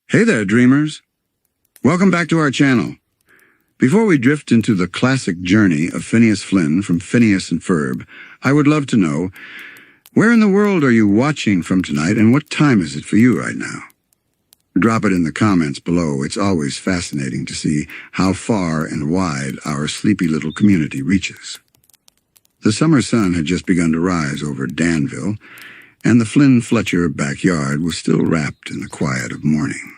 Hey there, dreamers. Welcome back to our channel. Before we drift into the classic journey of Phineas Flynn from Phineas and Ferb, I would love to know, where in the world are you watching from tonight, and what time is it for you right now? Drop it in the comments below. It's always fascinating to see how far and wide our sleepy little community reaches. The summer sun had just begun to rise over Danville, and the Flynn Fletcher backyard was still wrapped in the quiet of morning.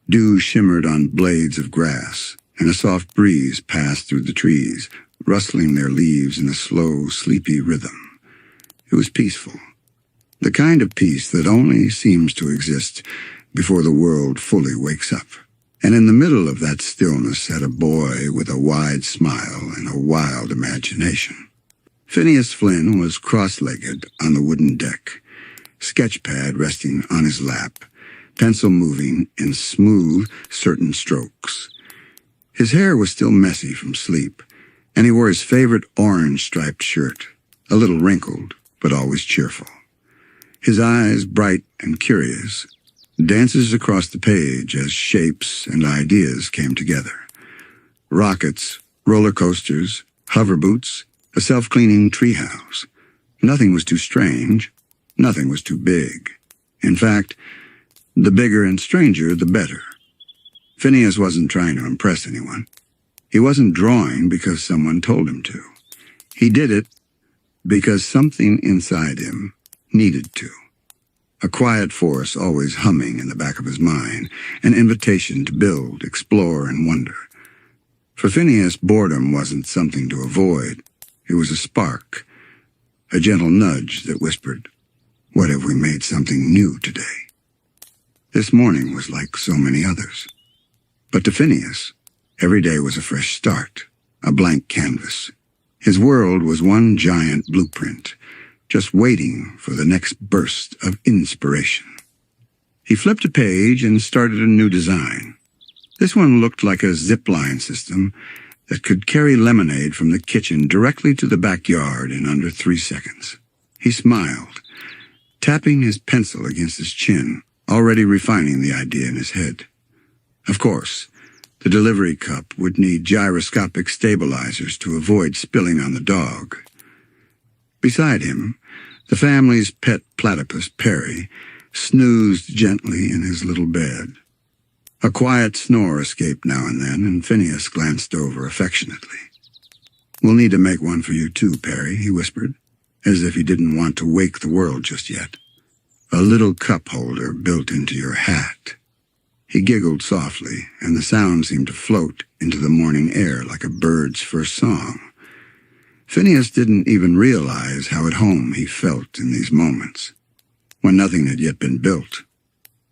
Dew shimmered on blades of grass, and a soft breeze passed through the trees, rustling their leaves in a slow, sleepy rhythm. It was peaceful, the kind of peace that only seems to exist before the world fully wakes up. And in the middle of that stillness sat a boy with a wide smile and a wild imagination. Phineas Flynn was cross-legged on the wooden deck, sketchpad resting on his lap, pencil moving in smooth, certain strokes. His hair was still messy from sleep, and he wore his favorite orange-striped shirt, a little wrinkled, but always cheerful. His eyes bright and curious, dances across the page as shapes and ideas came together. Rockets, roller coasters, hover boots, a self-cleaning treehouse. Nothing was too strange. Nothing was too big. In fact, the bigger and stranger, the better. Phineas wasn't trying to impress anyone. He wasn't drawing because someone told him to. He did it because something inside him needed to. A quiet force always humming in the back of his mind, an invitation to build, explore, and wonder. For Phineas, boredom wasn't something to avoid. It was a spark, a gentle nudge that whispered, "What if we made something new today?" This morning was like so many others. But to Phineas, every day was a fresh start, a blank canvas. His world was one giant blueprint, just waiting for the next burst of inspiration. He flipped a page and started a new design. This one looked like a zip-line system that could carry lemonade from the kitchen directly to the backyard in under 3 seconds. He smiled, tapping his pencil against his chin, already refining the idea in his head. Of course, the delivery cup would need gyroscopic stabilizers to avoid spilling on the dog. Beside him, the family's pet platypus, Perry, snoozed gently in his little bed. A quiet snore escaped now and then, and Phineas glanced over affectionately. "We'll need to make one for you too, Perry," he whispered, as if he didn't want to wake the world just yet. "A little cup holder built into your hat." He giggled softly, and the sound seemed to float into the morning air like a bird's first song. Phineas didn't even realize how at home he felt in these moments, when nothing had yet been built.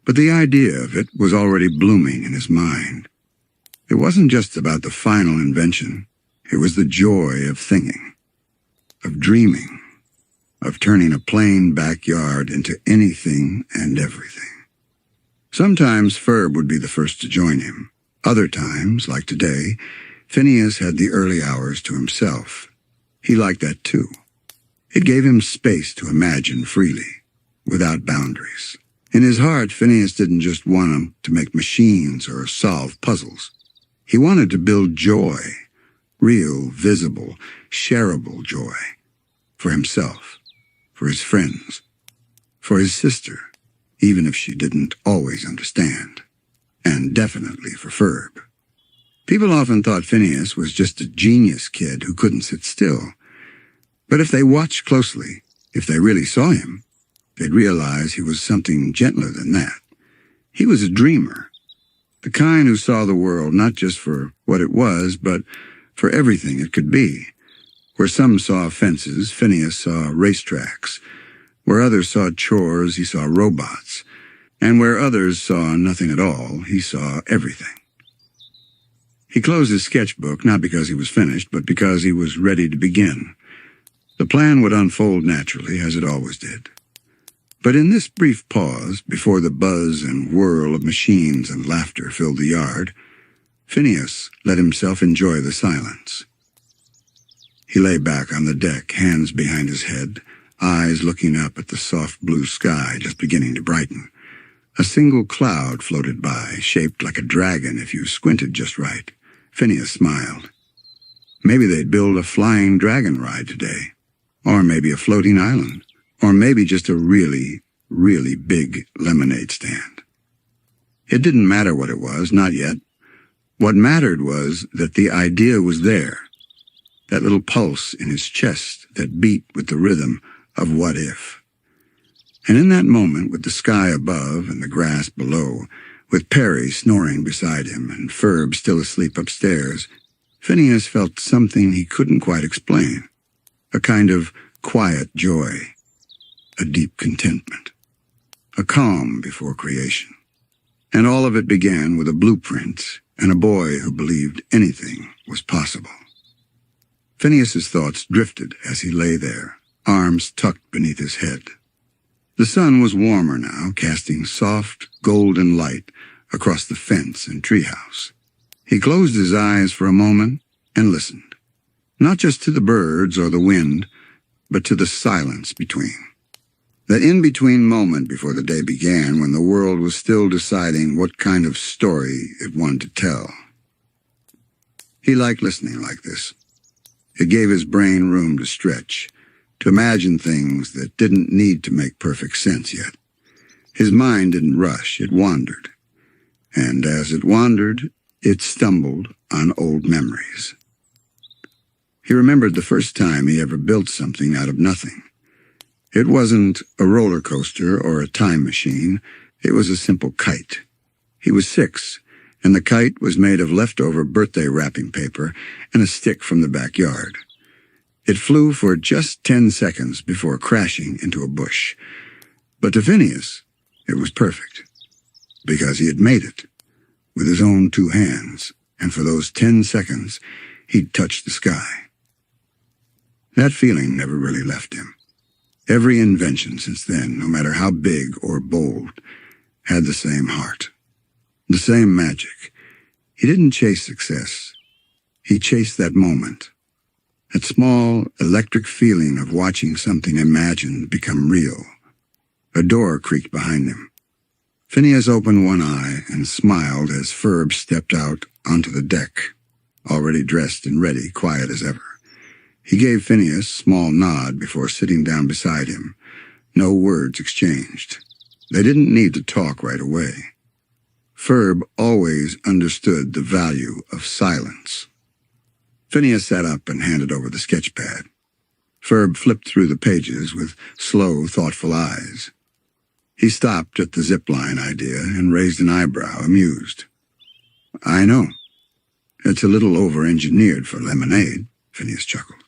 But the idea of it was already blooming in his mind. It wasn't just about the final invention. It was the joy of thinking, of dreaming, of turning a plain backyard into anything and everything. Sometimes Ferb would be the first to join him. Other times, like today, Phineas had the early hours to himself. He liked that too. It gave him space to imagine freely, without boundaries. In his heart, Phineas didn't just want him to make machines or solve puzzles. He wanted to build joy, real, visible, shareable joy, for himself, for his friends, for his sister, even if she didn't always understand, and definitely for Ferb. People often thought Phineas was just a genius kid who couldn't sit still. But if they watched closely, if they really saw him, they'd realize he was something gentler than that. He was a dreamer, the kind who saw the world not just for what it was, but for everything it could be. Where some saw fences, Phineas saw racetracks. Where others saw chores, he saw robots. And where others saw nothing at all, he saw everything. He closed his sketchbook not because he was finished, but because he was ready to begin. The plan would unfold naturally, as it always did. But in this brief pause, before the buzz and whirl of machines and laughter filled the yard, Phineas let himself enjoy the silence. He lay back on the deck, hands behind his head, eyes looking up at the soft blue sky just beginning to brighten. A single cloud floated by, shaped like a dragon if you squinted just right. Phineas smiled. Maybe they'd build a flying dragon ride today. Or maybe a floating island. Or maybe just a really, really big lemonade stand. It didn't matter what it was, not yet. What mattered was that the idea was there. That little pulse in his chest that beat with the rhythm of what if. And in that moment, with the sky above and the grass below, with Perry snoring beside him and Ferb still asleep upstairs, Phineas felt something he couldn't quite explain. A kind of quiet joy. A deep contentment. A calm before creation. And all of it began with a blueprint and a boy who believed anything was possible. Phineas's thoughts drifted as he lay there, arms tucked beneath his head. The sun was warmer now, casting soft, golden light across the fence and treehouse. He closed his eyes for a moment and listened, not just to the birds or the wind, but to the silence between. That in-between moment before the day began when the world was still deciding what kind of story it wanted to tell. He liked listening like this. It gave his brain room to stretch, to imagine things that didn't need to make perfect sense yet. His mind didn't rush, it wandered. And as it wandered, it stumbled on old memories. He remembered the first time he ever built something out of nothing. It wasn't a roller coaster or a time machine. It was a simple kite. He was 6, and the kite was made of leftover birthday wrapping paper and a stick from the backyard. It flew for just 10 seconds before crashing into a bush. But to Phineas, it was perfect, because he had made it with his own 2 hands, and for those 10 seconds, he'd touched the sky. That feeling never really left him. Every invention since then, no matter how big or bold, had the same heart, the same magic. He didn't chase success. He chased that moment. That small, electric feeling of watching something imagined become real. A door creaked behind him. Phineas opened one eye and smiled as Ferb stepped out onto the deck, already dressed and ready, quiet as ever. He gave Phineas a small nod before sitting down beside him. No words exchanged. They didn't need to talk right away. Ferb always understood the value of silence. Phineas sat up and handed over the sketch pad. Ferb flipped through the pages with slow, thoughtful eyes. He stopped at the zipline idea and raised an eyebrow, amused. "I know. It's a little over-engineered for lemonade," Phineas chuckled.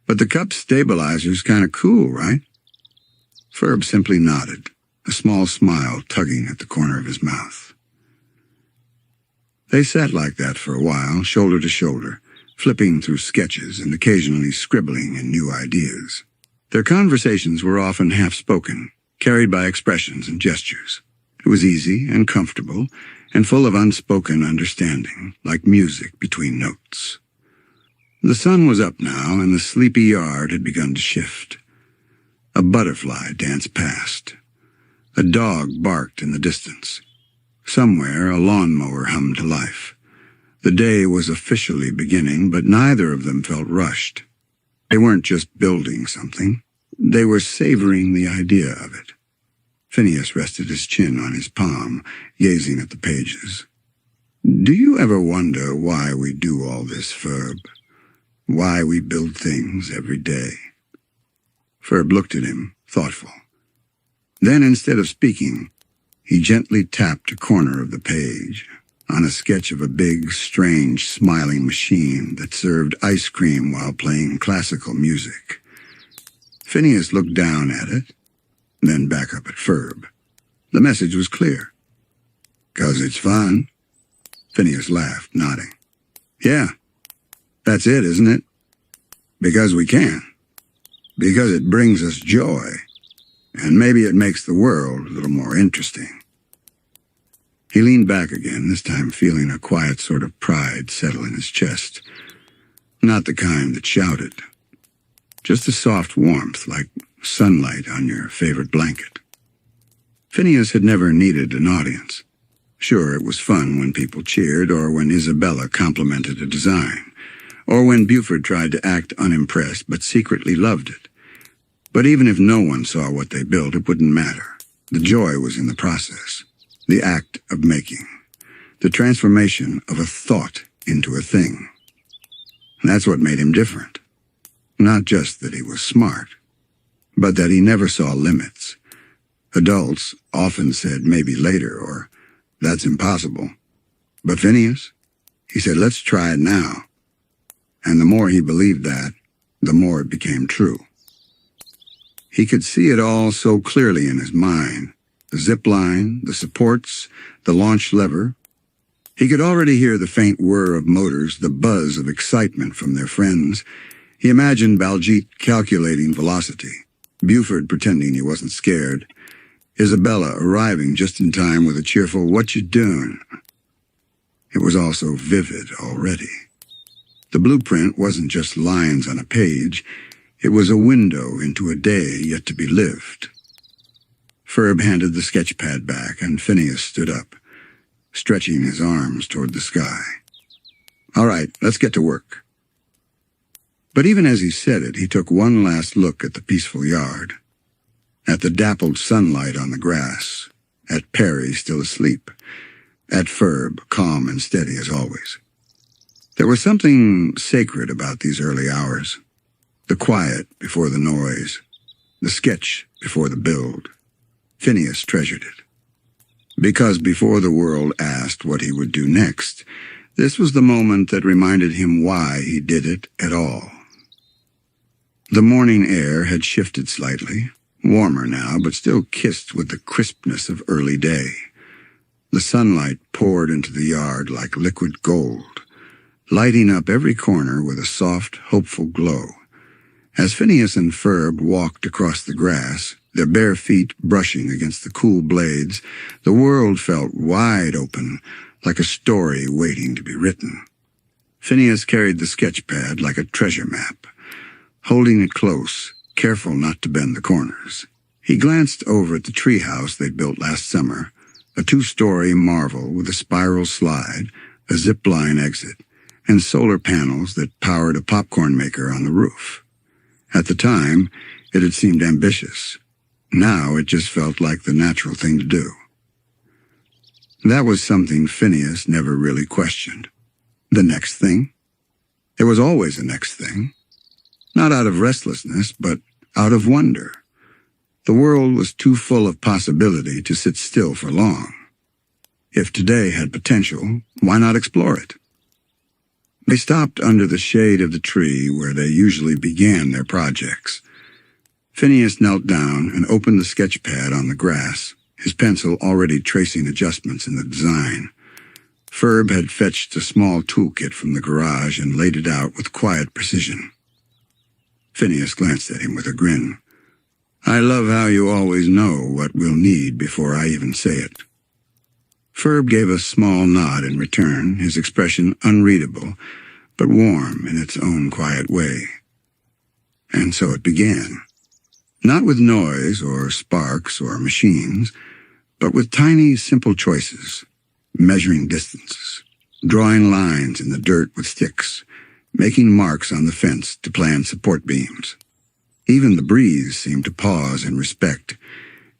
"But the cup stabilizer's kind of cool, right?" Ferb simply nodded, a small smile tugging at the corner of his mouth. They sat like that for a while, shoulder to shoulder, flipping through sketches and occasionally scribbling in new ideas. Their conversations were often half-spoken, carried by expressions and gestures. It was easy and comfortable, and full of unspoken understanding, like music between notes. The sun was up now, and the sleepy yard had begun to shift. A butterfly danced past. A dog barked in the distance. Somewhere a lawnmower hummed to life. The day was officially beginning, but neither of them felt rushed. They weren't just building something. They were savoring the idea of it. Phineas rested his chin on his palm, gazing at the pages. "Do you ever wonder why we do all this, Ferb? Why we build things every day?" Ferb looked at him, thoughtful. Then, instead of speaking, he gently tapped a corner of the page on a sketch of a big, strange, smiling machine that served ice cream while playing classical music. Phineas looked down at it, then back up at Ferb. The message was clear. "'Cause it's fun." Phineas laughed, nodding. "Yeah, that's it, isn't it? Because we can. Because it brings us joy. And maybe it makes the world a little more interesting." He leaned back again, this time feeling a quiet sort of pride settle in his chest. Not the kind that shouted. Just a soft warmth, like sunlight on your favorite blanket. Phineas had never needed an audience. Sure, it was fun when people cheered, or when Isabella complimented a design, or when Buford tried to act unimpressed but secretly loved it. But even if no one saw what they built, it wouldn't matter. The joy was in the process, the act of making, the transformation of a thought into a thing. That's what made him different. Not just that he was smart, but that he never saw limits. Adults often said maybe later, or that's impossible. But Phineas, he said, let's try it now. And the more he believed that, the more it became true. He could see it all so clearly in his mind. The zip line, the supports, the launch lever. He could already hear the faint whir of motors, the buzz of excitement from their friends. He imagined Baljeet calculating velocity, Buford pretending he wasn't scared, Isabella arriving just in time with a cheerful, "What you doing?" It was all so vivid already. The blueprint wasn't just lines on a page. It was a window into a day yet to be lived. Ferb handed the sketch pad back, and Phineas stood up, stretching his arms toward the sky. "All right, let's get to work." But even as he said it, he took one last look at the peaceful yard, at the dappled sunlight on the grass, at Perry still asleep, at Ferb calm and steady as always. There was something sacred about these early hours, the quiet before the noise, the sketch before the build. Phineas treasured it. Because before the world asked what he would do next, this was the moment that reminded him why he did it at all. The morning air had shifted slightly, warmer now, but still kissed with the crispness of early day. The sunlight poured into the yard like liquid gold, lighting up every corner with a soft, hopeful glow. As Phineas and Ferb walked across the grass, their bare feet brushing against the cool blades, the world felt wide open, like a story waiting to be written. Phineas carried the sketch pad like a treasure map, holding it close, careful not to bend the corners. He glanced over at the treehouse they'd built last summer, a 2-story marvel with a spiral slide, a zip-line exit, and solar panels that powered a popcorn maker on the roof. At the time, it had seemed ambitious. Now it just felt like the natural thing to do. That was something Phineas never really questioned. The next thing? There was always a next thing. Not out of restlessness, but out of wonder. The world was too full of possibility to sit still for long. If today had potential, why not explore it? They stopped under the shade of the tree where they usually began their projects. Phineas knelt down and opened the sketch pad on the grass, his pencil already tracing adjustments in the design. Ferb had fetched a small toolkit from the garage and laid it out with quiet precision. Phineas glanced at him with a grin. "I love how you always know what we'll need before I even say it." Ferb gave a small nod in return, his expression unreadable, but warm in its own quiet way. And so it began. Not with noise or sparks or machines, but with tiny, simple choices, measuring distances, drawing lines in the dirt with sticks, making marks on the fence to plan support beams. Even the breeze seemed to pause in respect,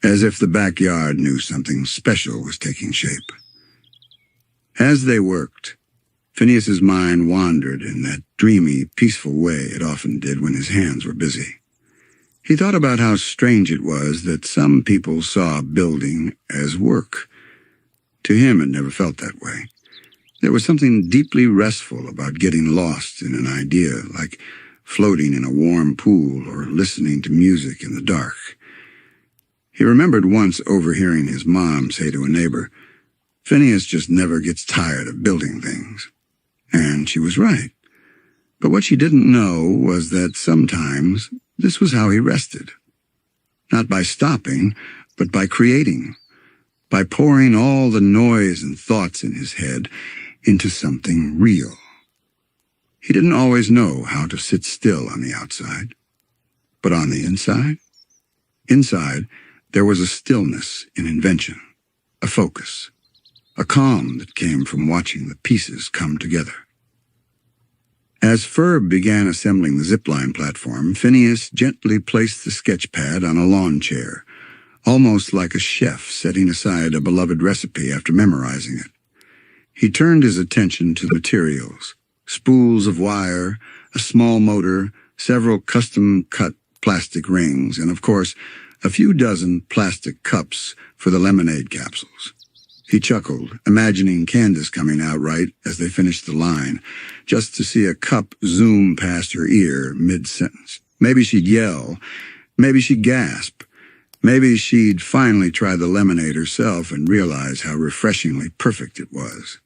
as if the backyard knew something special was taking shape. As they worked, Phineas's mind wandered in that dreamy, peaceful way it often did when his hands were busy. He thought about how strange it was that some people saw building as work. To him, it never felt that way. There was something deeply restful about getting lost in an idea, like floating in a warm pool or listening to music in the dark. He remembered once overhearing his mom say to a neighbor, "Phineas just never gets tired of building things." And she was right. But what she didn't know was that sometimes this was how he rested. Not by stopping, but by creating, by pouring all the noise and thoughts in his head into something real. He didn't always know how to sit still on the outside. But on the inside? Inside, There was a stillness in invention, a focus, a calm that came from watching the pieces come together. As Ferb began assembling the zipline platform, Phineas gently placed the sketch pad on a lawn chair, almost like a chef setting aside a beloved recipe after memorizing it. He turned his attention to the materials, spools of wire, a small motor, several custom-cut plastic rings, and, of course, a few dozen plastic cups for the lemonade capsules. He chuckled, imagining Candace coming out right as they finished the line, just to see a cup zoom past her ear mid-sentence. Maybe she'd yell, maybe she'd gasp, maybe she'd finally try the lemonade herself and realize how refreshingly perfect it was.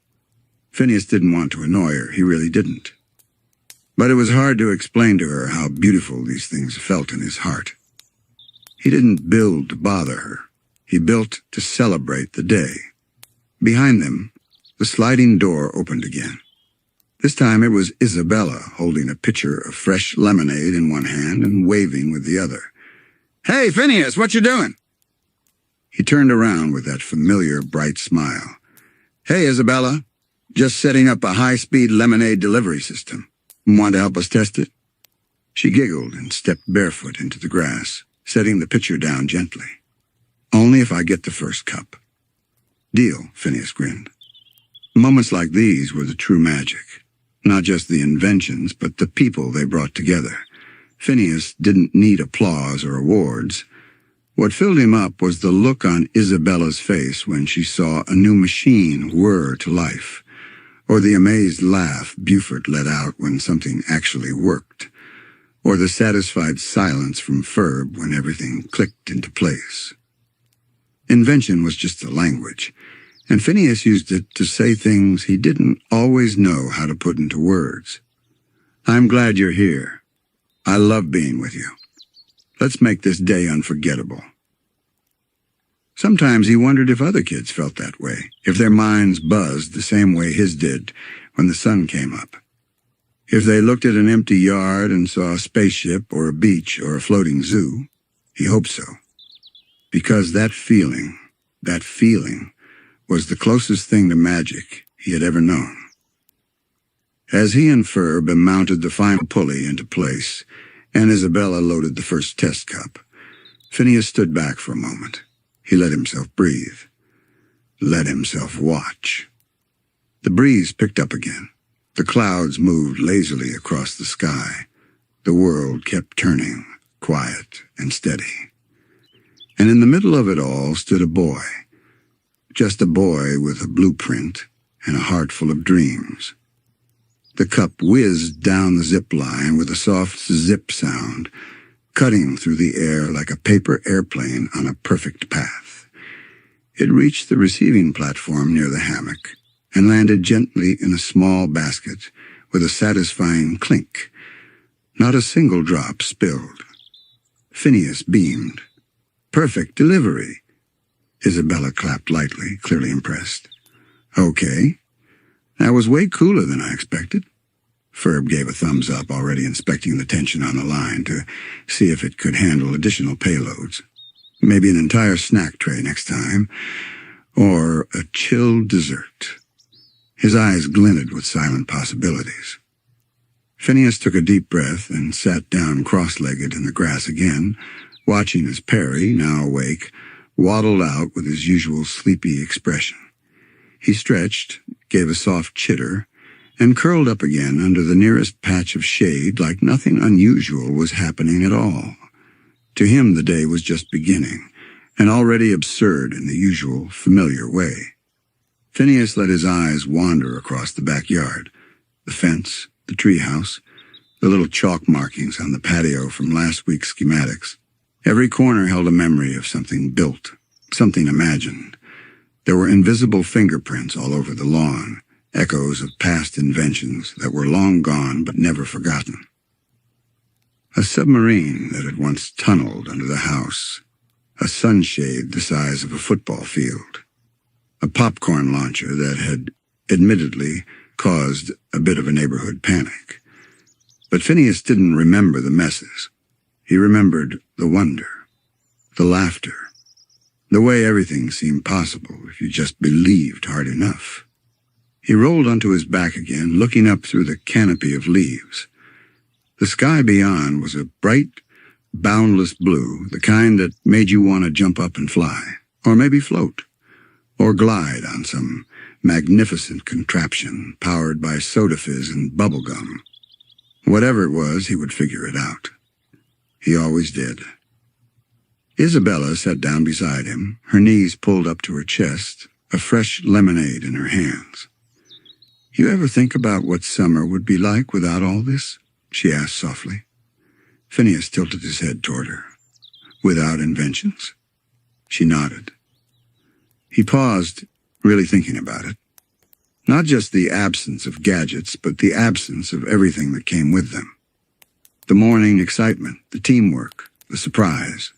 Phineas didn't want to annoy her, he really didn't. But it was hard to explain to her how beautiful these things felt in his heart. He didn't build to bother her. He built to celebrate the day. Behind them, the sliding door opened again. This time it was Isabella holding a pitcher of fresh lemonade in one hand and waving with the other. "Hey, Phineas, what you doing?" He turned around with that familiar, bright smile. "Hey, Isabella, just setting up a high-speed lemonade delivery system. Want to help us test it?" She giggled and stepped barefoot into the grass, setting the pitcher down gently. "Only if I get the first cup." "Deal," Phineas grinned. Moments like these were the true magic. Not just the inventions, but the people they brought together. Phineas didn't need applause or awards. What filled him up was the look on Isabella's face when she saw a new machine whir to life, or the amazed laugh Buford let out when something actually worked, or the satisfied silence from Ferb when everything clicked into place. Invention was just a language, and Phineas used it to say things he didn't always know how to put into words. "I'm glad you're here. I love being with you. Let's make this day unforgettable." Sometimes he wondered if other kids felt that way, if their minds buzzed the same way his did when the sun came up. If they looked at an empty yard and saw a spaceship or a beach or a floating zoo, he hoped so. Because that feeling was the closest thing to magic he had ever known. As he and Ferb mounted the final pulley into place, and Isabella loaded the first test cup, Phineas stood back for a moment. He let himself breathe. Let himself watch. The breeze picked up again. The clouds moved lazily across the sky. The world kept turning, quiet and steady. And in the middle of it all stood a boy. Just a boy with a blueprint and a heart full of dreams. The cup whizzed down the zip line with a soft zip sound, cutting through the air like a paper airplane on a perfect path. It reached the receiving platform near the hammock and landed gently in a small basket with a satisfying clink. Not a single drop spilled. Phineas beamed. "Perfect delivery." Isabella clapped lightly, clearly impressed. "Okay. That was way cooler than I expected." Ferb gave a thumbs up, already inspecting the tension on the line to see if it could handle additional payloads. Maybe an entire snack tray next time, or a chilled dessert. His eyes glinted with silent possibilities. Phineas took a deep breath and sat down cross-legged in the grass again, watching as Perry, now awake, waddled out with his usual sleepy expression. He stretched, gave a soft chitter, and curled up again under the nearest patch of shade like nothing unusual was happening at all. To him the day was just beginning, and already absurd in the usual, familiar way. Phineas let his eyes wander across the backyard, the fence, the treehouse, the little chalk markings on the patio from last week's schematics. Every corner held a memory of something built, something imagined. There were invisible fingerprints all over the lawn, echoes of past inventions that were long gone but never forgotten. A submarine that had once tunneled under the house, a sunshade the size of a football field, a popcorn launcher that had, admittedly, caused a bit of a neighborhood panic. But Phineas didn't remember the messes. He remembered the wonder, the laughter, The way everything seemed possible if you just believed hard enough. He rolled onto his back again, looking up through the canopy of leaves. The sky beyond was a bright, boundless blue, the kind that made you want to jump up and fly, or maybe float, or glide on some magnificent contraption powered by soda fizz and bubble gum. Whatever it was, he would figure it out. He always did. Isabella sat down beside him, her knees pulled up to her chest, a fresh lemonade in her hands. "You ever think about what summer would be like without all this?" she asked softly. Phineas tilted his head toward her. "Without inventions?" She nodded. He paused, really thinking about it. Not just the absence of gadgets, but the absence of everything that came with them. The morning excitement, the teamwork, the surprise,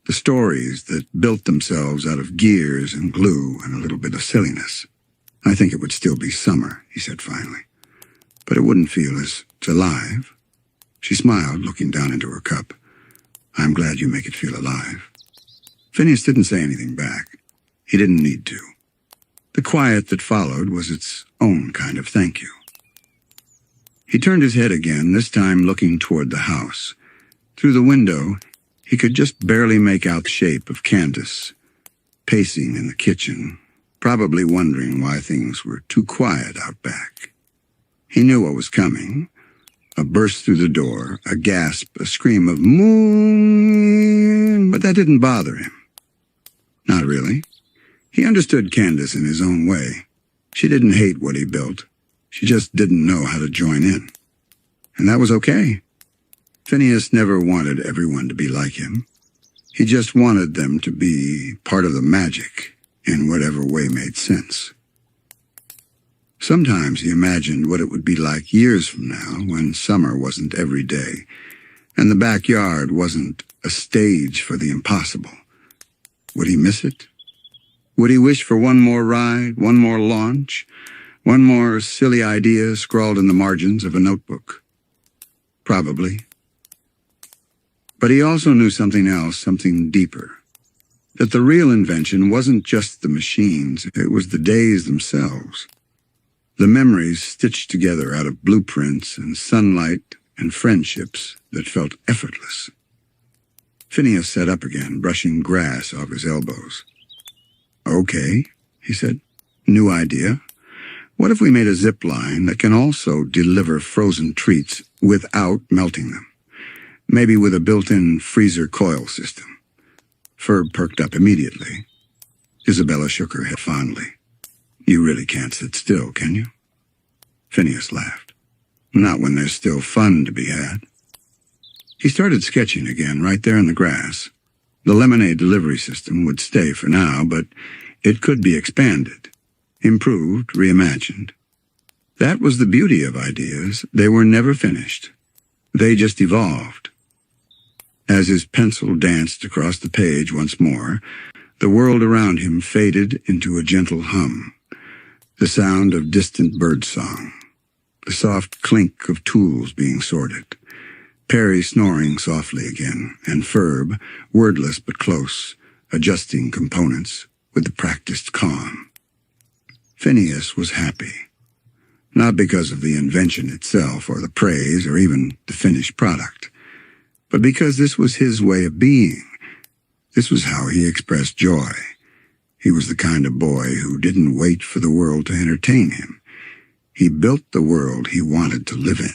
the stories that built themselves out of gears and glue and a little bit of silliness. "I think it would still be summer," he said finally, "but it wouldn't feel as alive." She smiled, looking down into her cup. "I'm glad you make it feel alive." Phineas didn't say anything back. He didn't need to. The quiet that followed was its own kind of thank you. He turned his head again, this time looking toward the house. Through the window, he could just barely make out the shape of Candace, pacing in the kitchen, probably wondering why things were too quiet out back. He knew what was coming. A burst through the door, a gasp, a scream of "Moon!" But that didn't bother him. Not really. He understood Candace in his own way. She didn't hate what he built. She just didn't know how to join in. And that was okay. Phineas never wanted everyone to be like him. He just wanted them to be part of the magic in whatever way made sense. Sometimes he imagined what it would be like years from now when summer wasn't every day and the backyard wasn't a stage for the impossible. Would he miss it? Would he wish for one more ride, one more launch, one more silly idea scrawled in the margins of a notebook? Probably. But he also knew something else, something deeper. That the real invention wasn't just the machines, it was the days themselves. The memories stitched together out of blueprints and sunlight and friendships that felt effortless. Phineas sat up again, brushing grass off his elbows. "Okay," he said. "New idea. What if we made a zip line that can also deliver frozen treats without melting them? Maybe with a built-in freezer coil system." Ferb perked up immediately. Isabella shook her head fondly. "You really can't sit still, can you?" Phineas laughed. "Not when there's still fun to be had." He started sketching again, right there in the grass. The lemonade delivery system would stay for now, but it could be expanded, improved, reimagined. That was the beauty of ideas. They were never finished. They just evolved. As his pencil danced across the page once more, the world around him faded into a gentle hum. The sound of distant birdsong, the soft clink of tools being sorted, Perry snoring softly again, and Ferb, wordless but close, adjusting components with the practiced calm. Phineas was happy, not because of the invention itself or the praise or even the finished product, but because this was his way of being. This was how he expressed joy. He was the kind of boy who didn't wait for the world to entertain him. He built the world he wanted to live in.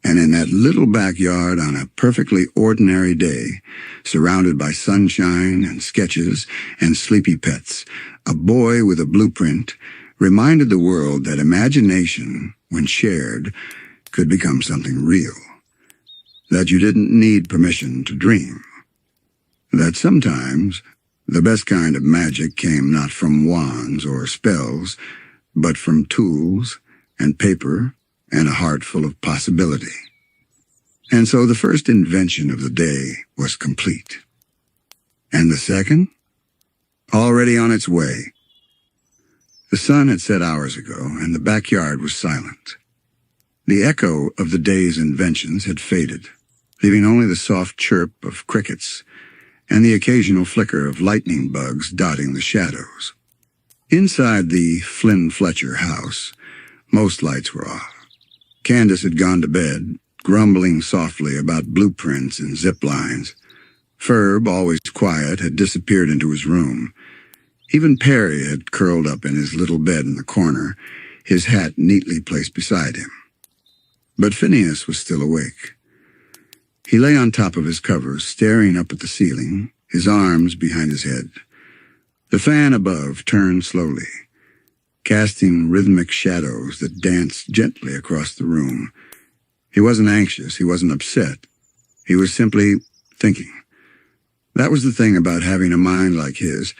And in that little backyard on a perfectly ordinary day, surrounded by sunshine and sketches and sleepy pets, a boy with a blueprint reminded the world that imagination, when shared, could become something real. That you didn't need permission to dream. That sometimes the best kind of magic came not from wands or spells, but from tools and paper and a heart full of possibility. And so the first invention of the day was complete. And the second? Already on its way. The sun had set hours ago, and the backyard was silent. The echo of the day's inventions had faded, leaving only the soft chirp of crickets and the occasional flicker of lightning bugs dotting the shadows. Inside the Flynn Fletcher house, most lights were off. Candace had gone to bed, grumbling softly about blueprints and zip lines. Ferb, always quiet, had disappeared into his room. Even Perry had curled up in his little bed in the corner, his hat neatly placed beside him. But Phineas was still awake. He lay on top of his covers, staring up at the ceiling, his arms behind his head. The fan above turned slowly, casting rhythmic shadows that danced gently across the room. He wasn't anxious, he wasn't upset. He was simply thinking. That was the thing about having a mind like his.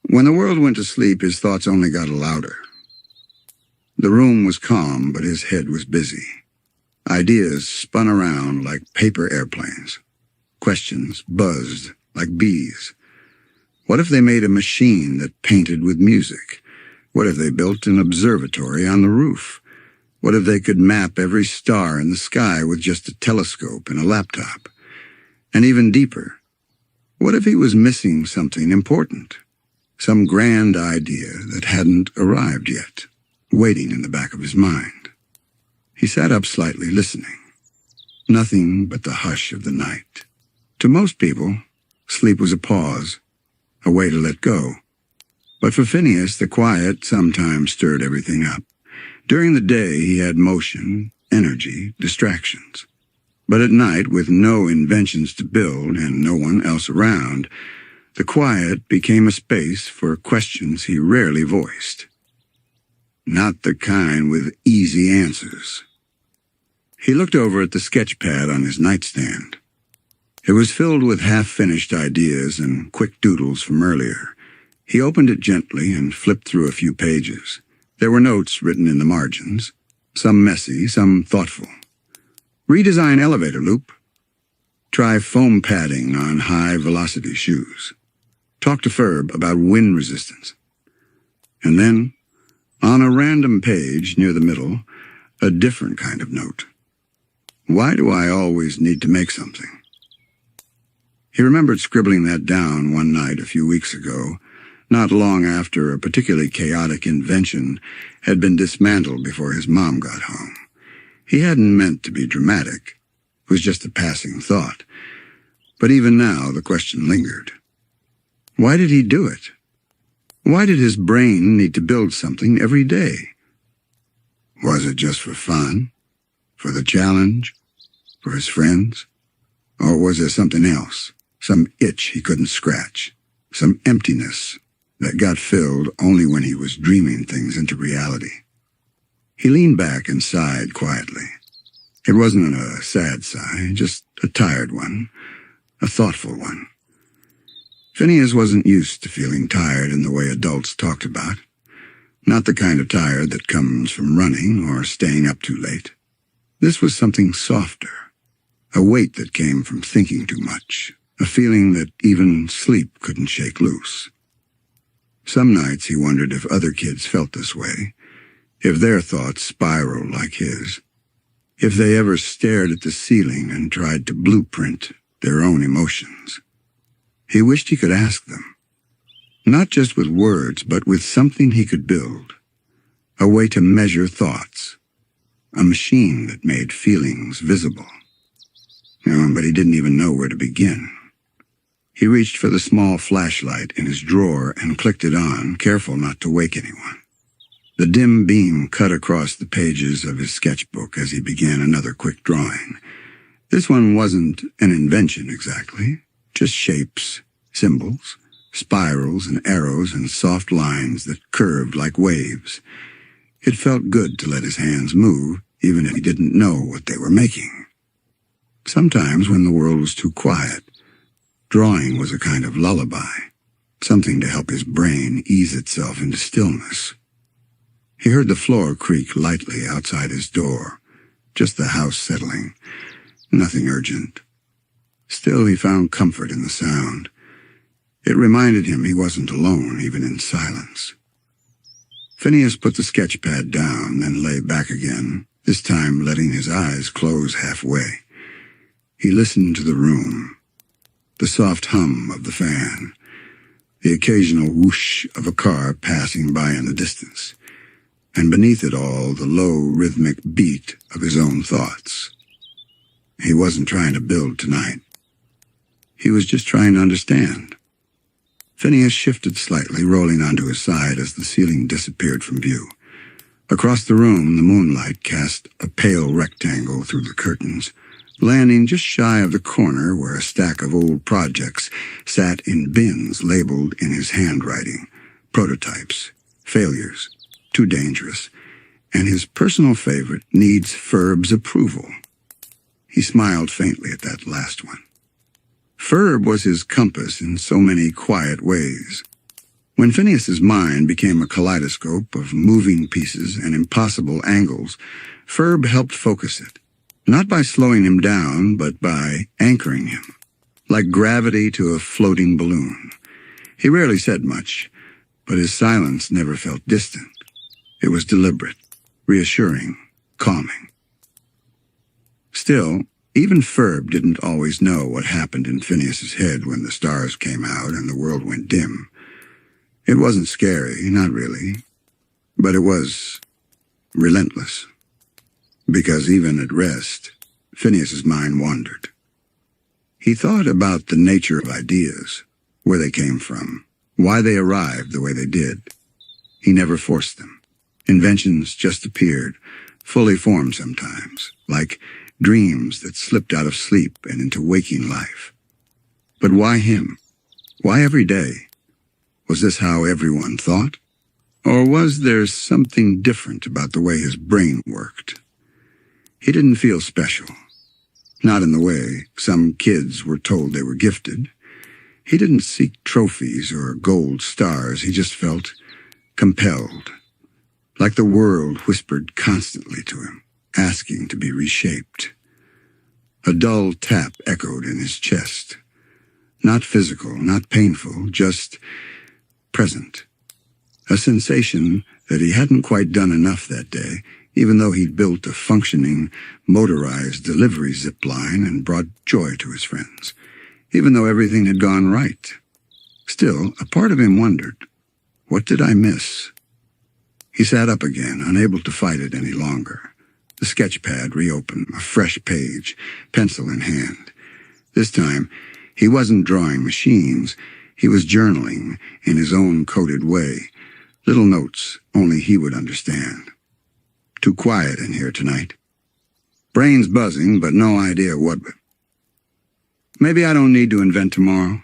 When the world went to sleep, his thoughts only got louder. The room was calm, but his head was busy. Ideas spun around like paper airplanes. Questions buzzed like bees. What if they made a machine that painted with music? What if they built an observatory on the roof? What if they could map every star in the sky with just a telescope and a laptop? And even deeper, what if he was missing something important? Some grand idea that hadn't arrived yet, waiting in the back of his mind. He sat up slightly, listening. Nothing but the hush of the night. To most people, sleep was a pause, a way to let go. But for Phineas, the quiet sometimes stirred everything up. During the day, he had motion, energy, distractions. But at night, with no inventions to build and no one else around, the quiet became a space for questions he rarely voiced. Not the kind with easy answers. He looked over at the sketch pad on his nightstand. It was filled with half-finished ideas and quick doodles from earlier. He opened it gently and flipped through a few pages. There were notes written in the margins, some messy, some thoughtful. Redesign elevator loop. Try foam padding on high-velocity shoes. Talk to Ferb about wind resistance. And then, on a random page near the middle, a different kind of note. Why do I always need to make something? He remembered scribbling that down one night a few weeks ago, not long after a particularly chaotic invention had been dismantled before his mom got home. He hadn't meant to be dramatic. It was just a passing thought. But even now, the question lingered. Why did he do it? Why did his brain need to build something every day? Was it just for fun? For the challenge? For his friends? Or was there something else? Some itch he couldn't scratch? Some emptiness that got filled only when he was dreaming things into reality? He leaned back and sighed quietly. It wasn't a sad sigh, just a tired one, a thoughtful one. Phineas wasn't used to feeling tired in the way adults talked about. Not the kind of tired that comes from running or staying up too late. This was something softer, a weight that came from thinking too much, a feeling that even sleep couldn't shake loose. Some nights he wondered if other kids felt this way, if their thoughts spiraled like his, if they ever stared at the ceiling and tried to blueprint their own emotions. He wished he could ask them, not just with words, but with something he could build, a way to measure thoughts, a machine that made feelings visible. But he didn't even know where to begin. He reached for the small flashlight in his drawer and clicked it on, careful not to wake anyone. The dim beam cut across the pages of his sketchbook as he began another quick drawing. This one wasn't an invention exactly, just shapes, symbols, spirals and arrows and soft lines that curved like waves. It felt good to let his hands move, even if he didn't know what they were making. Sometimes when the world was too quiet, drawing was a kind of lullaby, something to help his brain ease itself into stillness. He heard the floor creak lightly outside his door, just the house settling, nothing urgent. Still, he found comfort in the sound. It reminded him he wasn't alone, even in silence. Phineas put the sketch pad down, then lay back again, this time letting his eyes close halfway. He listened to the room. the soft hum of the fan, the occasional whoosh of a car passing by in the distance, and beneath it all the low rhythmic beat of his own thoughts. He wasn't trying to build tonight. He was just trying to understand. Phineas shifted slightly, rolling onto his side as the ceiling disappeared from view. Across the room, the moonlight cast a pale rectangle through the curtains, landing just shy of the corner where a stack of old projects sat in bins labeled in his handwriting: prototypes, failures, too dangerous, and his personal favorite, needs Ferb's approval. He smiled faintly at that last one. Ferb was his compass in so many quiet ways. When Phineas's mind became a kaleidoscope of moving pieces and impossible angles, Ferb helped focus it, not by slowing him down, but by anchoring him, like gravity to a floating balloon. He rarely said much, but his silence never felt distant. It was deliberate, reassuring, calming. Still, even Ferb didn't always know what happened in Phineas's head when the stars came out and the world went dim. It wasn't scary, not really, but it was relentless. Because even at rest, Phineas's mind wandered. He thought about the nature of ideas, where they came from, why they arrived the way they did. He never forced them. Inventions just appeared, fully formed sometimes, like dreams that slipped out of sleep and into waking life. But why him? Why every day? Was this how everyone thought? Or was there something different about the way his brain worked? He didn't feel special. Not in the way some kids were told they were gifted. He didn't seek trophies or gold stars. He just felt compelled, like the world whispered constantly to him, asking to be reshaped. A dull tap echoed in his chest. Not physical, not painful, just present. A sensation that he hadn't quite done enough that day, even though he'd built a functioning, motorized delivery zip line and brought joy to his friends, even though everything had gone right. Still, a part of him wondered, what did I miss? He sat up again, unable to fight it any longer. The sketch pad reopened, a fresh page, pencil in hand. This time, he wasn't drawing machines. He was journaling in his own coded way, little notes only he would understand. Too quiet in here tonight. Brains buzzing, but no idea what. Maybe I don't need to invent tomorrow.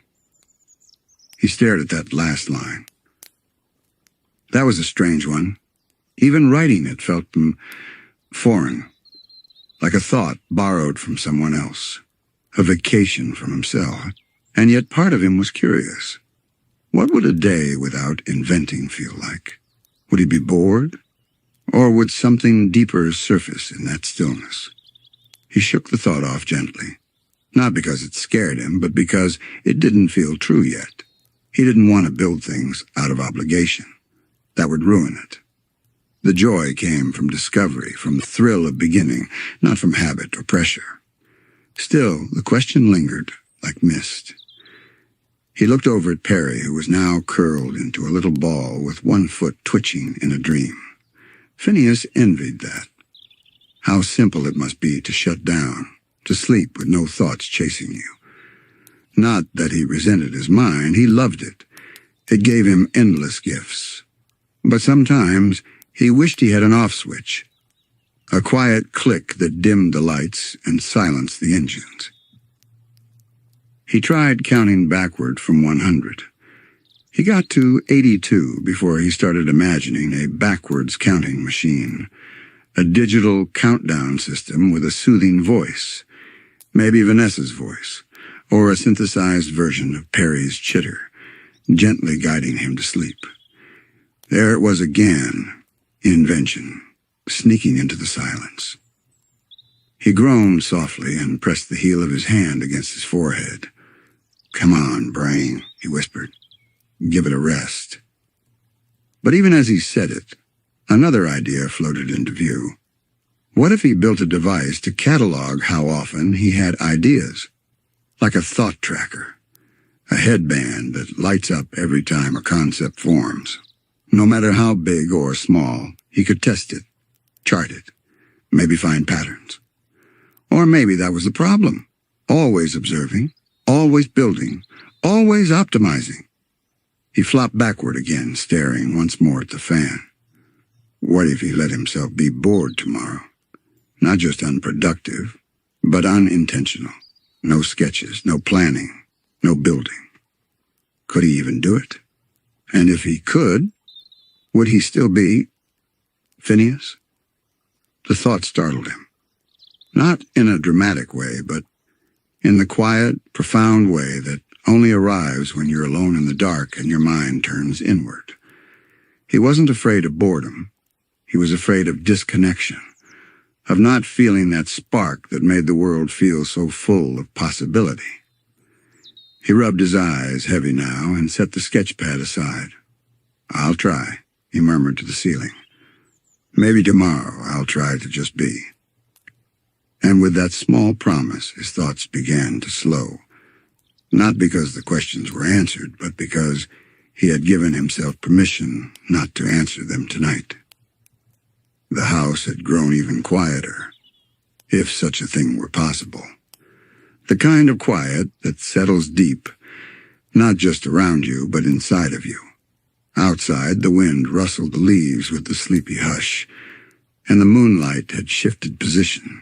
He stared at that last line. That was a strange one. Even writing it felt foreign, like a thought borrowed from someone else, a vacation from himself. And yet part of him was curious. What would a day without inventing feel like? Would he be bored? Or would something deeper surface in that stillness? He shook the thought off gently, not because it scared him, but because it didn't feel true yet. He didn't want to build things out of obligation. That would ruin it. The joy came from discovery, from the thrill of beginning, not from habit or pressure. Still, the question lingered, like mist. He looked over at Perry, who was now curled into a little ball with one foot twitching in a dream. Phineas envied that. How simple it must be to shut down, to sleep with no thoughts chasing you. Not that he resented his mind, he loved it. It gave him endless gifts. But sometimes he wished he had an off switch, a quiet click that dimmed the lights and silenced the engines. He tried counting backward from 100. He got to 82 before he started imagining a backwards counting machine, a digital countdown system with a soothing voice, maybe Vanessa's voice, or a synthesized version of Perry's chitter, gently guiding him to sleep. There it was again, invention, sneaking into the silence. He groaned softly and pressed the heel of his hand against his forehead. "Come on, brain," he whispered. "Give it a rest." But even as he said it, another idea floated into view. What if he built a device to catalog how often he had ideas, like a thought tracker, A headband that lights up every time a concept forms. No matter how big or small, he could test it, chart it, maybe find patterns. Or maybe that was the problem. Always observing, always building, always optimizing. He flopped backward again, staring once more at the fan. What if he let himself be bored tomorrow? Not just unproductive, but unintentional. No sketches, no planning, no building. Could he even do it? And if he could, would he still be Phineas? The thought startled him. Not in a dramatic way, but in the quiet, profound way that only arrives when you're alone in the dark and your mind turns inward. He wasn't afraid of boredom. He was afraid of disconnection, of not feeling that spark that made the world feel so full of possibility. He rubbed his eyes, heavy now, and set the sketch pad aside. "I'll try," he murmured to the ceiling. "Maybe tomorrow I'll try to just be." And with that small promise, his thoughts began to slow. Not because the questions were answered, but because he had given himself permission not to answer them tonight. The house had grown even quieter, if such a thing were possible. The kind of quiet that settles deep, not just around you, but inside of you. Outside, the wind rustled the leaves with the sleepy hush, and the moonlight had shifted position.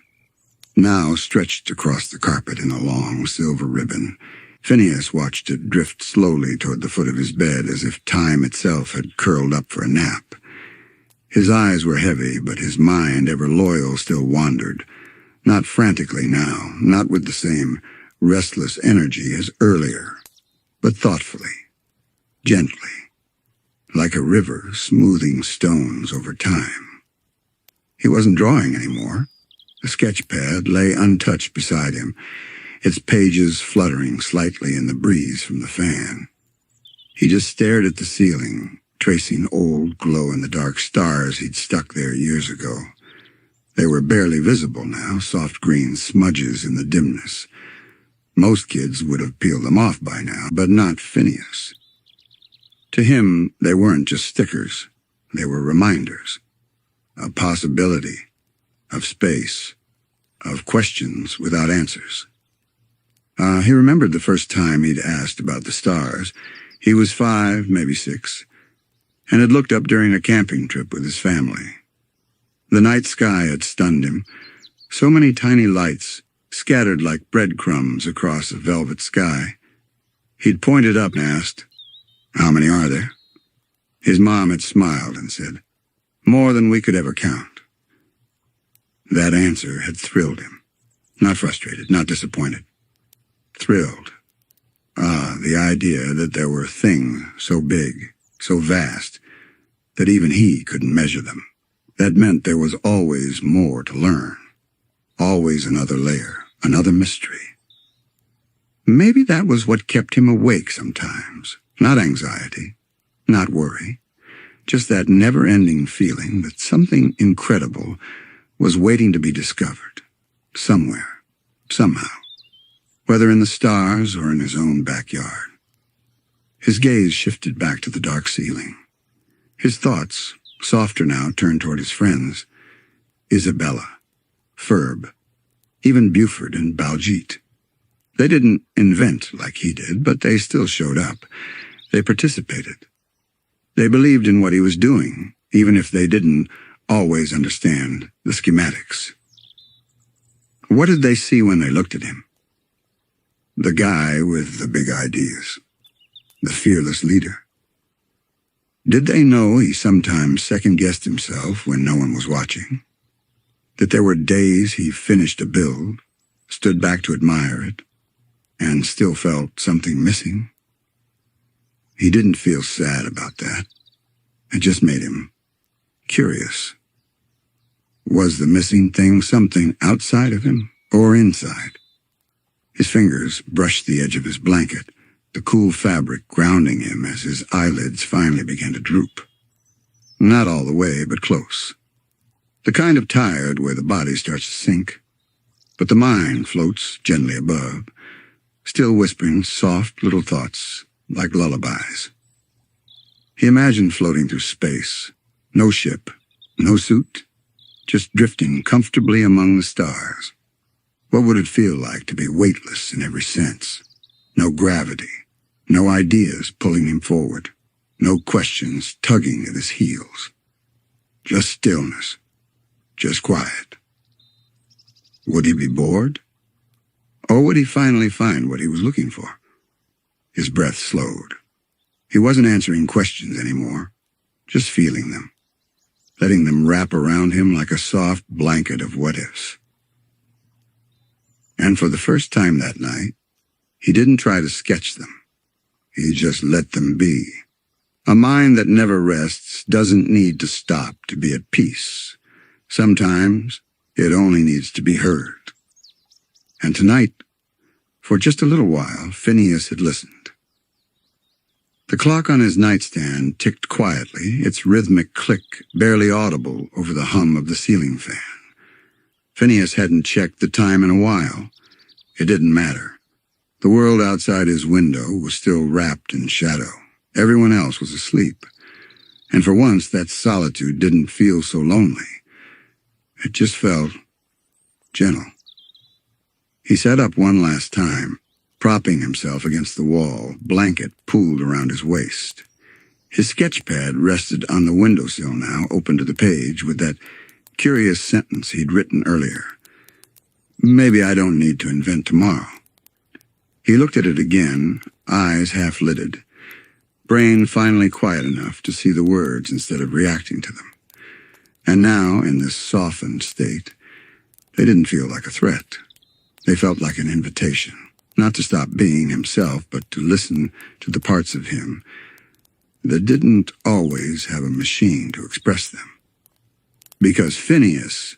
Now stretched across the carpet in a long silver ribbon, Phineas watched it drift slowly toward the foot of his bed as if time itself had curled up for a nap. His eyes were heavy, but his mind, ever loyal, still wandered. Not frantically now, not with the same restless energy as earlier, but thoughtfully, gently, like a river smoothing stones over time. He wasn't drawing anymore. The sketch pad lay untouched beside him, its pages fluttering slightly in the breeze from the fan. He just stared at the ceiling, tracing old glow-in-the-dark stars he'd stuck there years ago. They were barely visible now, soft green smudges in the dimness. Most kids would have peeled them off by now, but not Phineas. To him, they weren't just stickers. They were reminders of possibility, of space, of questions without answers. He remembered the first time he'd asked about the stars. He was 5, maybe 6, and had looked up during a camping trip with his family. The night sky had stunned him. So many tiny lights, scattered like breadcrumbs across a velvet sky. He'd pointed up and asked, "How many are there?" His mom had smiled and said, "More than we could ever count." That answer had thrilled him. Not frustrated, not disappointed. Thrilled. The idea that there were things so big, so vast, that even he couldn't measure them. That meant there was always more to learn. Always another layer, another mystery. Maybe that was what kept him awake sometimes. Not anxiety, not worry. Just that never-ending feeling that something incredible was waiting to be discovered. Somewhere, somehow. Whether in the stars or in his own backyard. His gaze shifted back to the dark ceiling. His thoughts, softer now, turned toward his friends. Isabella, Ferb, even Buford and Baljeet. They didn't invent like he did, but they still showed up. They participated. They believed in what he was doing, even if they didn't always understand the schematics. What did they see when they looked at him? The guy with the big ideas. The fearless leader. Did they know he sometimes second-guessed himself when no one was watching? That there were days he finished a build, stood back to admire it, and still felt something missing? He didn't feel sad about that. It just made him curious. Was the missing thing something outside of him or inside? His fingers brushed the edge of his blanket, the cool fabric grounding him as his eyelids finally began to droop. Not all the way, but close. The kind of tired where the body starts to sink, but the mind floats gently above. still whispering soft little thoughts like lullabies. He imagined floating through space, no ship, no suit, just drifting comfortably among the stars. What would it feel like to be weightless in every sense? No gravity, no ideas pulling him forward, no questions tugging at his heels. Just stillness, just quiet. Would he be bored? Or would he finally find what he was looking for? His breath slowed. He wasn't answering questions anymore, just feeling them, letting them wrap around him like a soft blanket of what-ifs. And for the first time that night, he didn't try to sketch them. He just let them be. A mind that never rests doesn't need to stop to be at peace. Sometimes it only needs to be heard. And tonight, for just a little while, Phineas had listened. The clock on his nightstand ticked quietly, its rhythmic click barely audible over the hum of the ceiling fan. Phineas hadn't checked the time in a while. It didn't matter. The world outside his window was still wrapped in shadow. Everyone else was asleep. And for once, that solitude didn't feel so lonely. It just felt gentle. He sat up one last time, propping himself against the wall, blanket pulled around his waist. His sketch pad rested on the windowsill now, open to the page, with that curious sentence he'd written earlier. Maybe I don't need to invent tomorrow. He looked at it again, eyes half-lidded, brain finally quiet enough to see the words instead of reacting to them. And now, in this softened state, they didn't feel like a threat. They felt like an invitation, not to stop being himself, but to listen to the parts of him that didn't always have a machine to express them. Because Phineas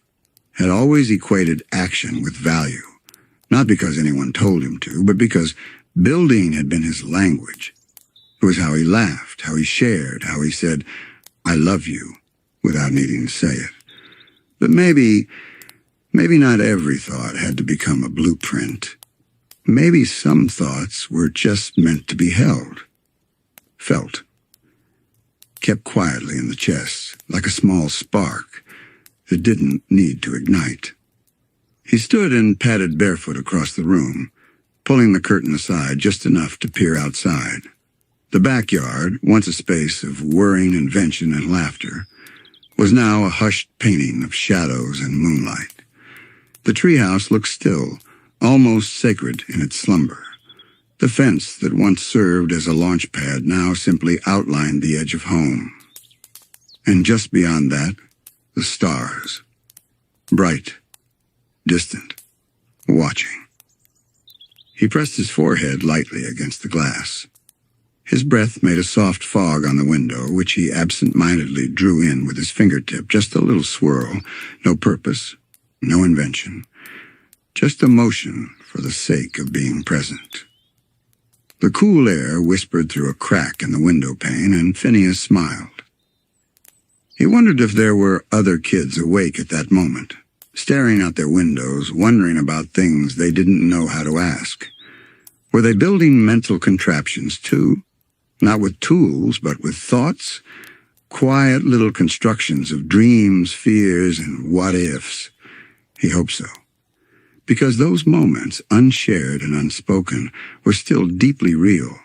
had always equated action with value, not because anyone told him to, but because building had been his language. It was how he laughed, how he shared, how he said, "I love you," without needing to say it. But maybe not every thought had to become a blueprint. Maybe some thoughts were just meant to be held, felt, kept quietly in the chest, like a small spark that didn't need to ignite. He stood and padded barefoot across the room, pulling the curtain aside just enough to peer outside. The backyard, once a space of whirring invention and laughter, was now a hushed painting of shadows and moonlight. The treehouse looked still, almost sacred in its slumber. The fence that once served as a launch pad now simply outlined the edge of home. And just beyond that, the stars. Bright, distant, watching. He pressed his forehead lightly against the glass. His breath made a soft fog on the window, which he absent-mindedly drew in with his fingertip, just a little swirl, no purpose, no invention, just a motion for the sake of being present. The cool air whispered through a crack in the window pane, and Phineas smiled. He wondered if there were other kids awake at that moment, staring out their windows, wondering about things they didn't know how to ask. Were they building mental contraptions too? Not with tools, but with thoughts? Quiet little constructions of dreams, fears, and what-ifs. He hoped so. Because those moments, unshared and unspoken, were still deeply real.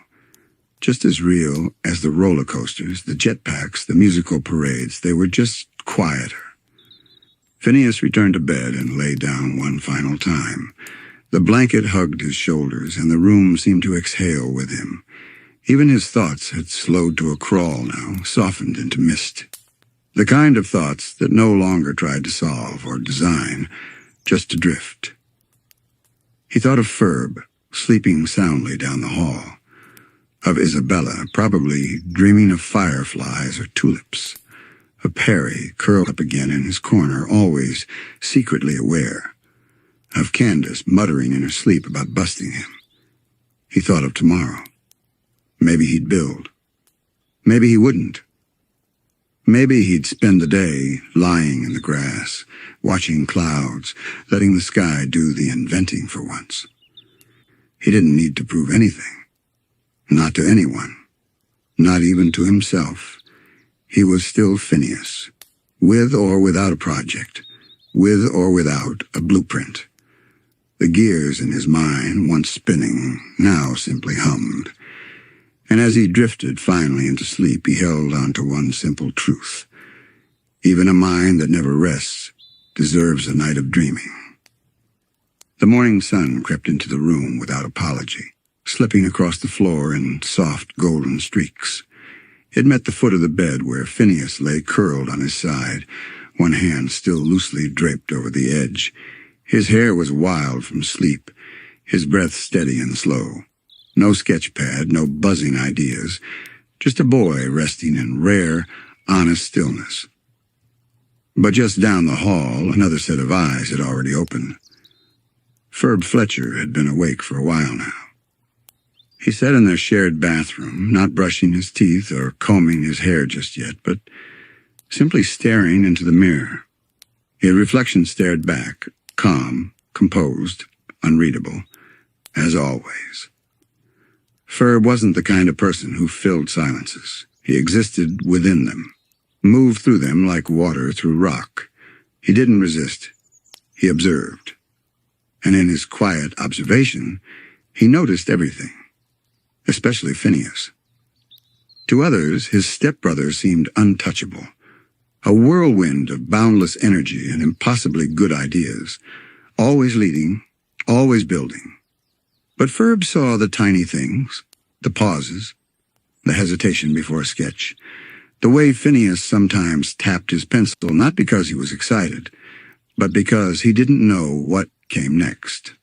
Just as real as the roller coasters, the jetpacks, the musical parades. They were just quieter. Phineas returned to bed and lay down one final time. The blanket hugged his shoulders, and the room seemed to exhale with him. Even his thoughts had slowed to a crawl now, softened into mist. The kind of thoughts that no longer tried to solve or design, just to drift. He thought of Ferb, sleeping soundly down the hall. Of Isabella, probably dreaming of fireflies or tulips. Of Perry, curled up again in his corner, always secretly aware. Of Candace, muttering in her sleep about busting him. He thought of tomorrow. Maybe he'd build. Maybe he wouldn't. Maybe he'd spend the day lying in the grass, watching clouds, letting the sky do the inventing for once. He didn't need to prove anything. Not to anyone. Not even to himself. He was still Phineas, with or without a project, with or without a blueprint. The gears in his mind, once spinning, now simply hummed. And as he drifted finally into sleep, he held on to one simple truth. Even a mind that never rests deserves a night of dreaming. The morning sun crept into the room without apology, slipping across the floor in soft golden streaks. It met the foot of the bed where Phineas lay curled on his side, one hand still loosely draped over the edge. His hair was wild from sleep, his breath steady and slow. No sketch pad, no buzzing ideas, just a boy resting in rare, honest stillness. But just down the hall, another set of eyes had already opened. Ferb Fletcher had been awake for a while now. He sat in their shared bathroom, not brushing his teeth or combing his hair just yet, but simply staring into the mirror. His reflection stared back, calm, composed, unreadable, as always. Ferb wasn't the kind of person who filled silences. He existed within them, moved through them like water through rock. He didn't resist. He observed. And in his quiet observation, he noticed everything, especially Phineas. To others, his stepbrother seemed untouchable, a whirlwind of boundless energy and impossibly good ideas, always leading, always building. But Ferb saw the tiny things, the pauses, the hesitation before a sketch, the way Phineas sometimes tapped his pencil, not because he was excited, but because he didn't know what came next.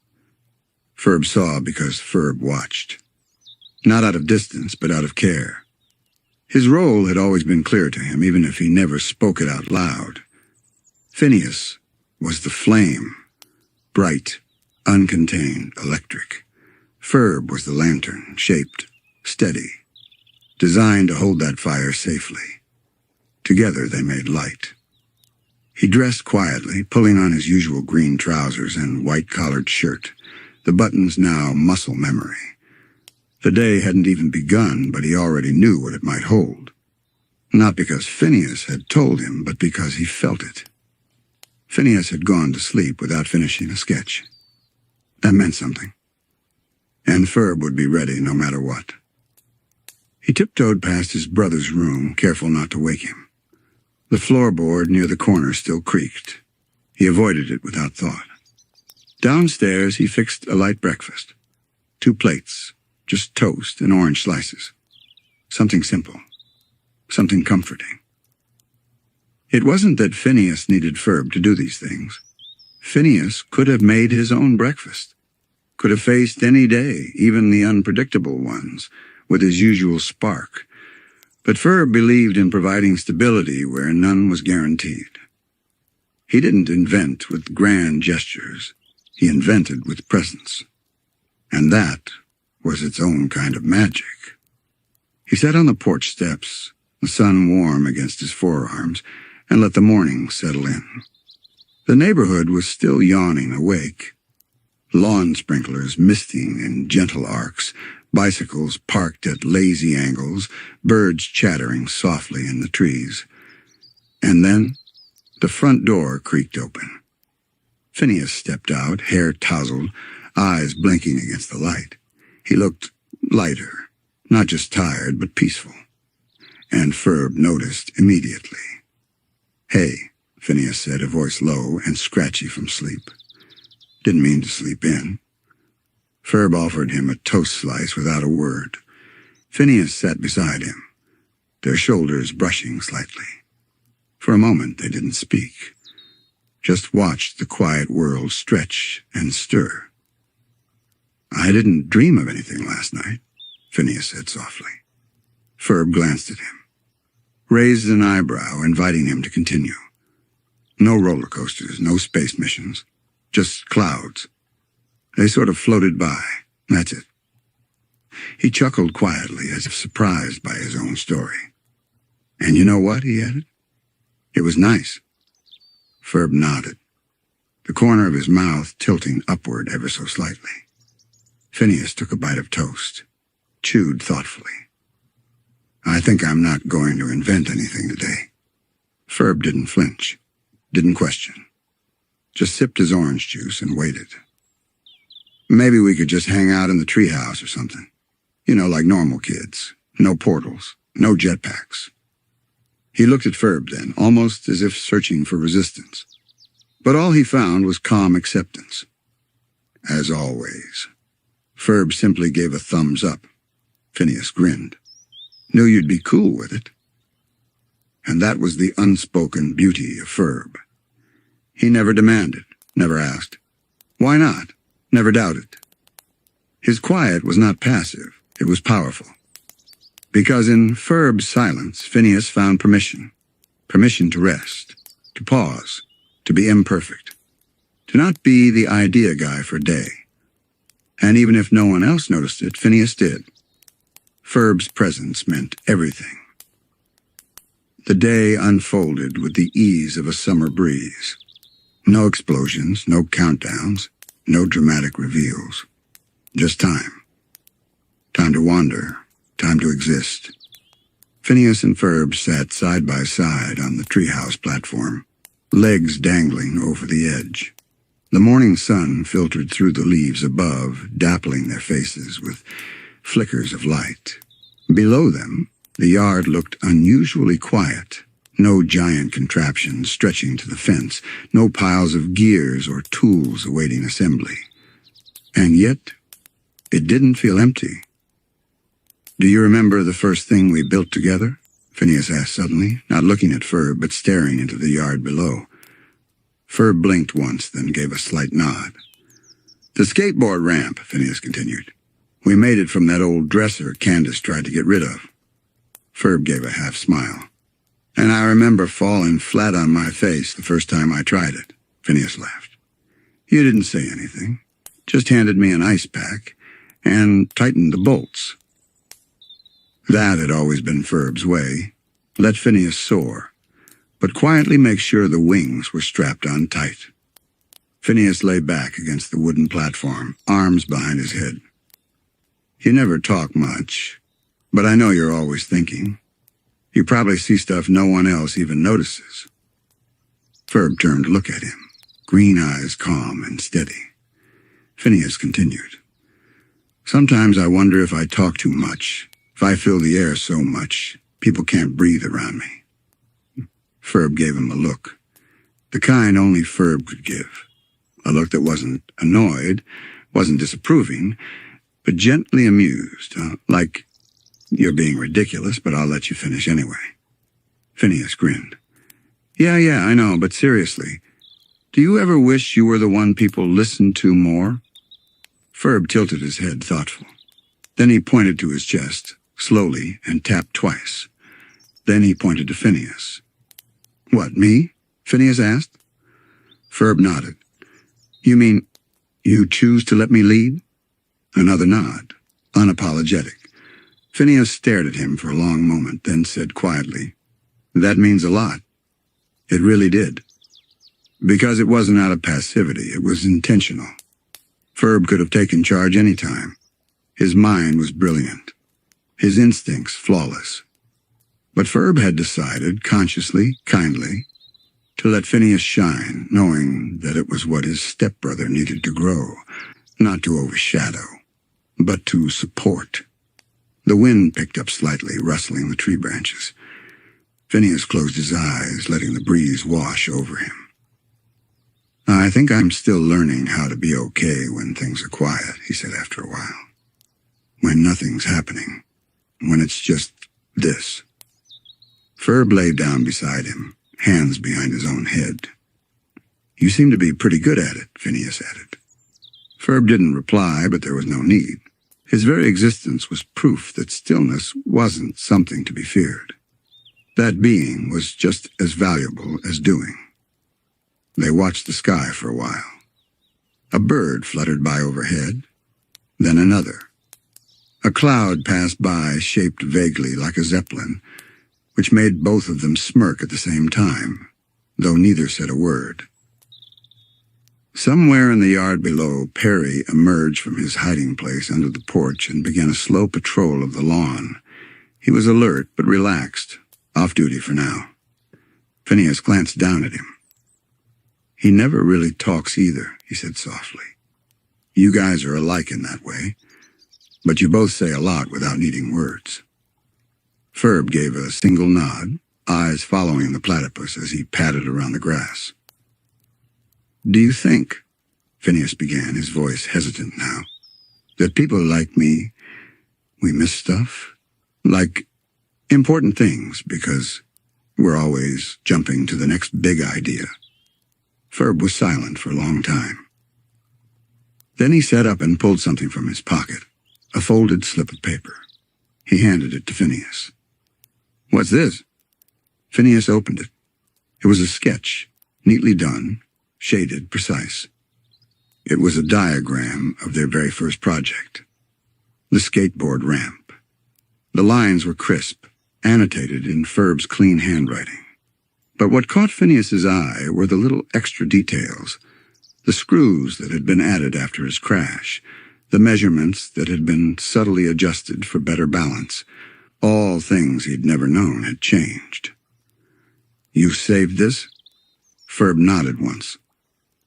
Ferb saw because Ferb watched. Not out of distance, but out of care. His role had always been clear to him, even if he never spoke it out loud. Phineas was the flame, bright, uncontained, electric. Ferb was the lantern, shaped, steady, designed to hold that fire safely. Together they made light. He dressed quietly, pulling on his usual green trousers and white-collared shirt, the buttons now muscle memory. The day hadn't even begun, but he already knew what it might hold. Not because Phineas had told him, but because he felt it. Phineas had gone to sleep without finishing a sketch. That meant something. And Ferb would be ready no matter what. He tiptoed past his brother's room, careful not to wake him. The floorboard near the corner still creaked. He avoided it without thought. Downstairs, he fixed a light breakfast. 2 plates, just toast and orange slices. Something simple. Something comforting. It wasn't that Phineas needed Ferb to do these things. Phineas could have made his own breakfast. Could have faced any day, even the unpredictable ones, with his usual spark. But Ferb believed in providing stability where none was guaranteed. He didn't invent with grand gestures. He invented with presence. And that was its own kind of magic. He sat on the porch steps, the sun warm against his forearms, and let the morning settle in. The neighborhood was still yawning awake. Lawn sprinklers misting in gentle arcs, bicycles parked at lazy angles, birds chattering softly in the trees. And then the front door creaked open. Phineas stepped out, hair tousled, eyes blinking against the light. He looked lighter, not just tired, but peaceful. And Ferb noticed immediately. "Hey," Phineas said, a voice low and scratchy from sleep. Didn't mean to sleep in. Ferb offered him a toast slice without a word. Phineas sat beside him, their shoulders brushing slightly. For a moment they didn't speak, just watched the quiet world stretch and stir. "I didn't dream of anything last night," Phineas said softly. Ferb glanced at him, raised an eyebrow, inviting him to continue. No roller coasters, no space missions, just clouds. They sort of floated by, that's it. He chuckled quietly, as if surprised by his own story. "And you know what?" he added. "It was nice." Ferb nodded, the corner of his mouth tilting upward ever so slightly. Phineas took a bite of toast, chewed thoughtfully. I think I'm not going to invent anything today. Ferb didn't flinch, didn't question. Just sipped his orange juice and waited. Maybe we could just hang out in the treehouse or something. You know, like normal kids. No portals, no jetpacks. He looked at Ferb then, almost as if searching for resistance. But all he found was calm acceptance. As always. Ferb simply gave a thumbs up. Phineas grinned. Knew you'd be cool with it. And that was the unspoken beauty of Ferb. He never demanded, never asked. Why not? Never doubted. His quiet was not passive, it was powerful. Because in Ferb's silence, Phineas found permission. Permission to rest, to pause, to be imperfect. To not be the idea guy for a day. And even if no one else noticed it, Phineas did. Ferb's presence meant everything. The day unfolded with the ease of a summer breeze. No explosions, no countdowns, no dramatic reveals. Just time. Time to wander, time to exist. Phineas and Ferb sat side by side on the treehouse platform, legs dangling over the edge. The morning sun filtered through the leaves above, dappling their faces with flickers of light. Below them, the yard looked unusually quiet. No giant contraptions stretching to the fence, no piles of gears or tools awaiting assembly. And yet, it didn't feel empty. Do you remember the first thing we built together? Phineas asked suddenly, not looking at Ferb, but staring into the yard below. Ferb blinked once, then gave a slight nod. The skateboard ramp, Phineas continued. We made it from that old dresser Candace tried to get rid of. Ferb gave a half smile. And I remember falling flat on my face the first time I tried it, Phineas laughed. You didn't say anything, just handed me an ice pack and tightened the bolts. That had always been Ferb's way. Let Phineas soar, but quietly make sure the wings were strapped on tight. Phineas lay back against the wooden platform, arms behind his head. You never talk much, but I know you're always thinking. You probably see stuff no one else even notices. Ferb turned to look at him, green eyes calm and steady. Phineas continued. Sometimes I wonder if I talk too much, if I fill the air so much, people can't breathe around me. Ferb gave him a look, the kind only Ferb could give. A look that wasn't annoyed, wasn't disapproving, but gently amused, like, you're being ridiculous, but I'll let you finish anyway. Phineas grinned. Yeah, I know, but seriously, do you ever wish you were the one people listened to more? Ferb tilted his head, thoughtful. Then he pointed to his chest, slowly, and tapped twice. Then he pointed to Phineas. What, me? Phineas asked. Ferb nodded. You mean, you choose to let me lead? Another nod, unapologetic. Phineas stared at him for a long moment, then said quietly, That means a lot. It really did. Because it wasn't out of passivity, it was intentional. Ferb could have taken charge any time. His mind was brilliant. His instincts flawless. But Ferb had decided, consciously, kindly, to let Phineas shine, knowing that it was what his stepbrother needed to grow, not to overshadow, but to support. The wind picked up slightly, rustling the tree branches. Phineas closed his eyes, letting the breeze wash over him. I think I'm still learning how to be okay when things are quiet, he said after a while. When nothing's happening. When it's just this. Ferb lay down beside him, hands behind his own head. You seem to be pretty good at it, Phineas added. Ferb didn't reply, but there was no need. His very existence was proof that stillness wasn't something to be feared. That being was just as valuable as doing. They watched the sky for a while. A bird fluttered by overhead, then another. A cloud passed by, shaped vaguely like a zeppelin, which made both of them smirk at the same time, though neither said a word. Somewhere in the yard below, Perry emerged from his hiding place under the porch and began a slow patrol of the lawn. He was alert but relaxed, off duty for now. Phineas glanced down at him. "He never really talks either," he said softly. "You guys are alike in that way, but you both say a lot without needing words." Ferb gave a single nod, eyes following the platypus as he padded around the grass. "Do you think," Phineas began, his voice hesitant now, "that people like me, we miss stuff? Like important things because we're always jumping to the next big idea?" Ferb was silent for a long time. Then he sat up and pulled something from his pocket, a folded slip of paper. He handed it to Phineas. "What's this?" Phineas opened it. It was a sketch, neatly done, shaded, precise. It was a diagram of their very first project, the skateboard ramp. The lines were crisp, annotated in Ferb's clean handwriting. But what caught Phineas's eye were the little extra details, the screws that had been added after his crash, the measurements that had been subtly adjusted for better balance. All things he'd never known had changed. "You saved this?" Ferb nodded once.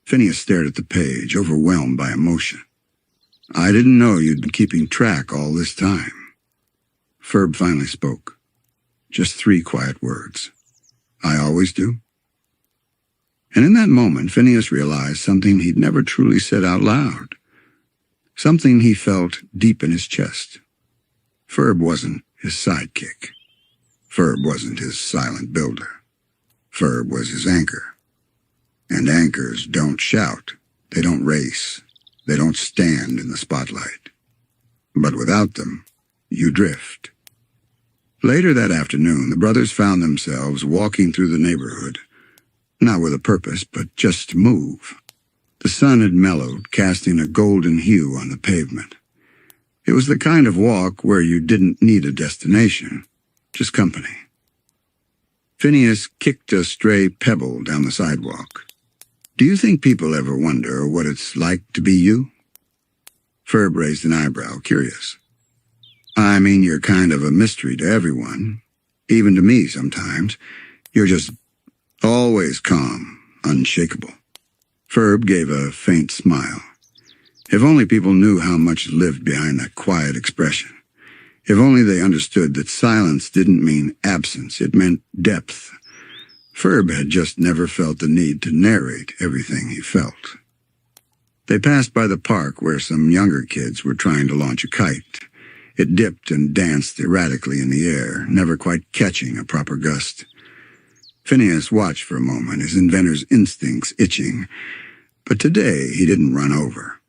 Phineas stared at the page, overwhelmed by emotion. "I didn't know you'd been keeping track all this time." Ferb finally spoke. Just 3 quiet words. "I always do." And in that moment, Phineas realized something he'd never truly said out loud. Something he felt deep in his chest. Ferb wasn't his sidekick. Ferb wasn't his silent builder. Ferb was his anchor. And anchors don't shout. They don't race. They don't stand in the spotlight. But without them, you drift. Later that afternoon, the brothers found themselves walking through the neighborhood, not with a purpose, but just to move. The sun had mellowed, casting a golden hue on the pavement. It was the kind of walk where you didn't need a destination, just company. Phineas kicked a stray pebble down the sidewalk. "Do you think people ever wonder what it's like to be you?" Ferb raised an eyebrow, curious. "I mean, you're kind of a mystery to everyone, even to me sometimes. You're just always calm, unshakable." Ferb gave a faint smile. If only people knew how much lived behind that quiet expression. If only they understood that silence didn't mean absence, it meant depth. Ferb had just never felt the need to narrate everything he felt. They passed by the park where some younger kids were trying to launch a kite. It dipped and danced erratically in the air, never quite catching a proper gust. Phineas watched for a moment, his inventor's instincts itching. But today he didn't run over.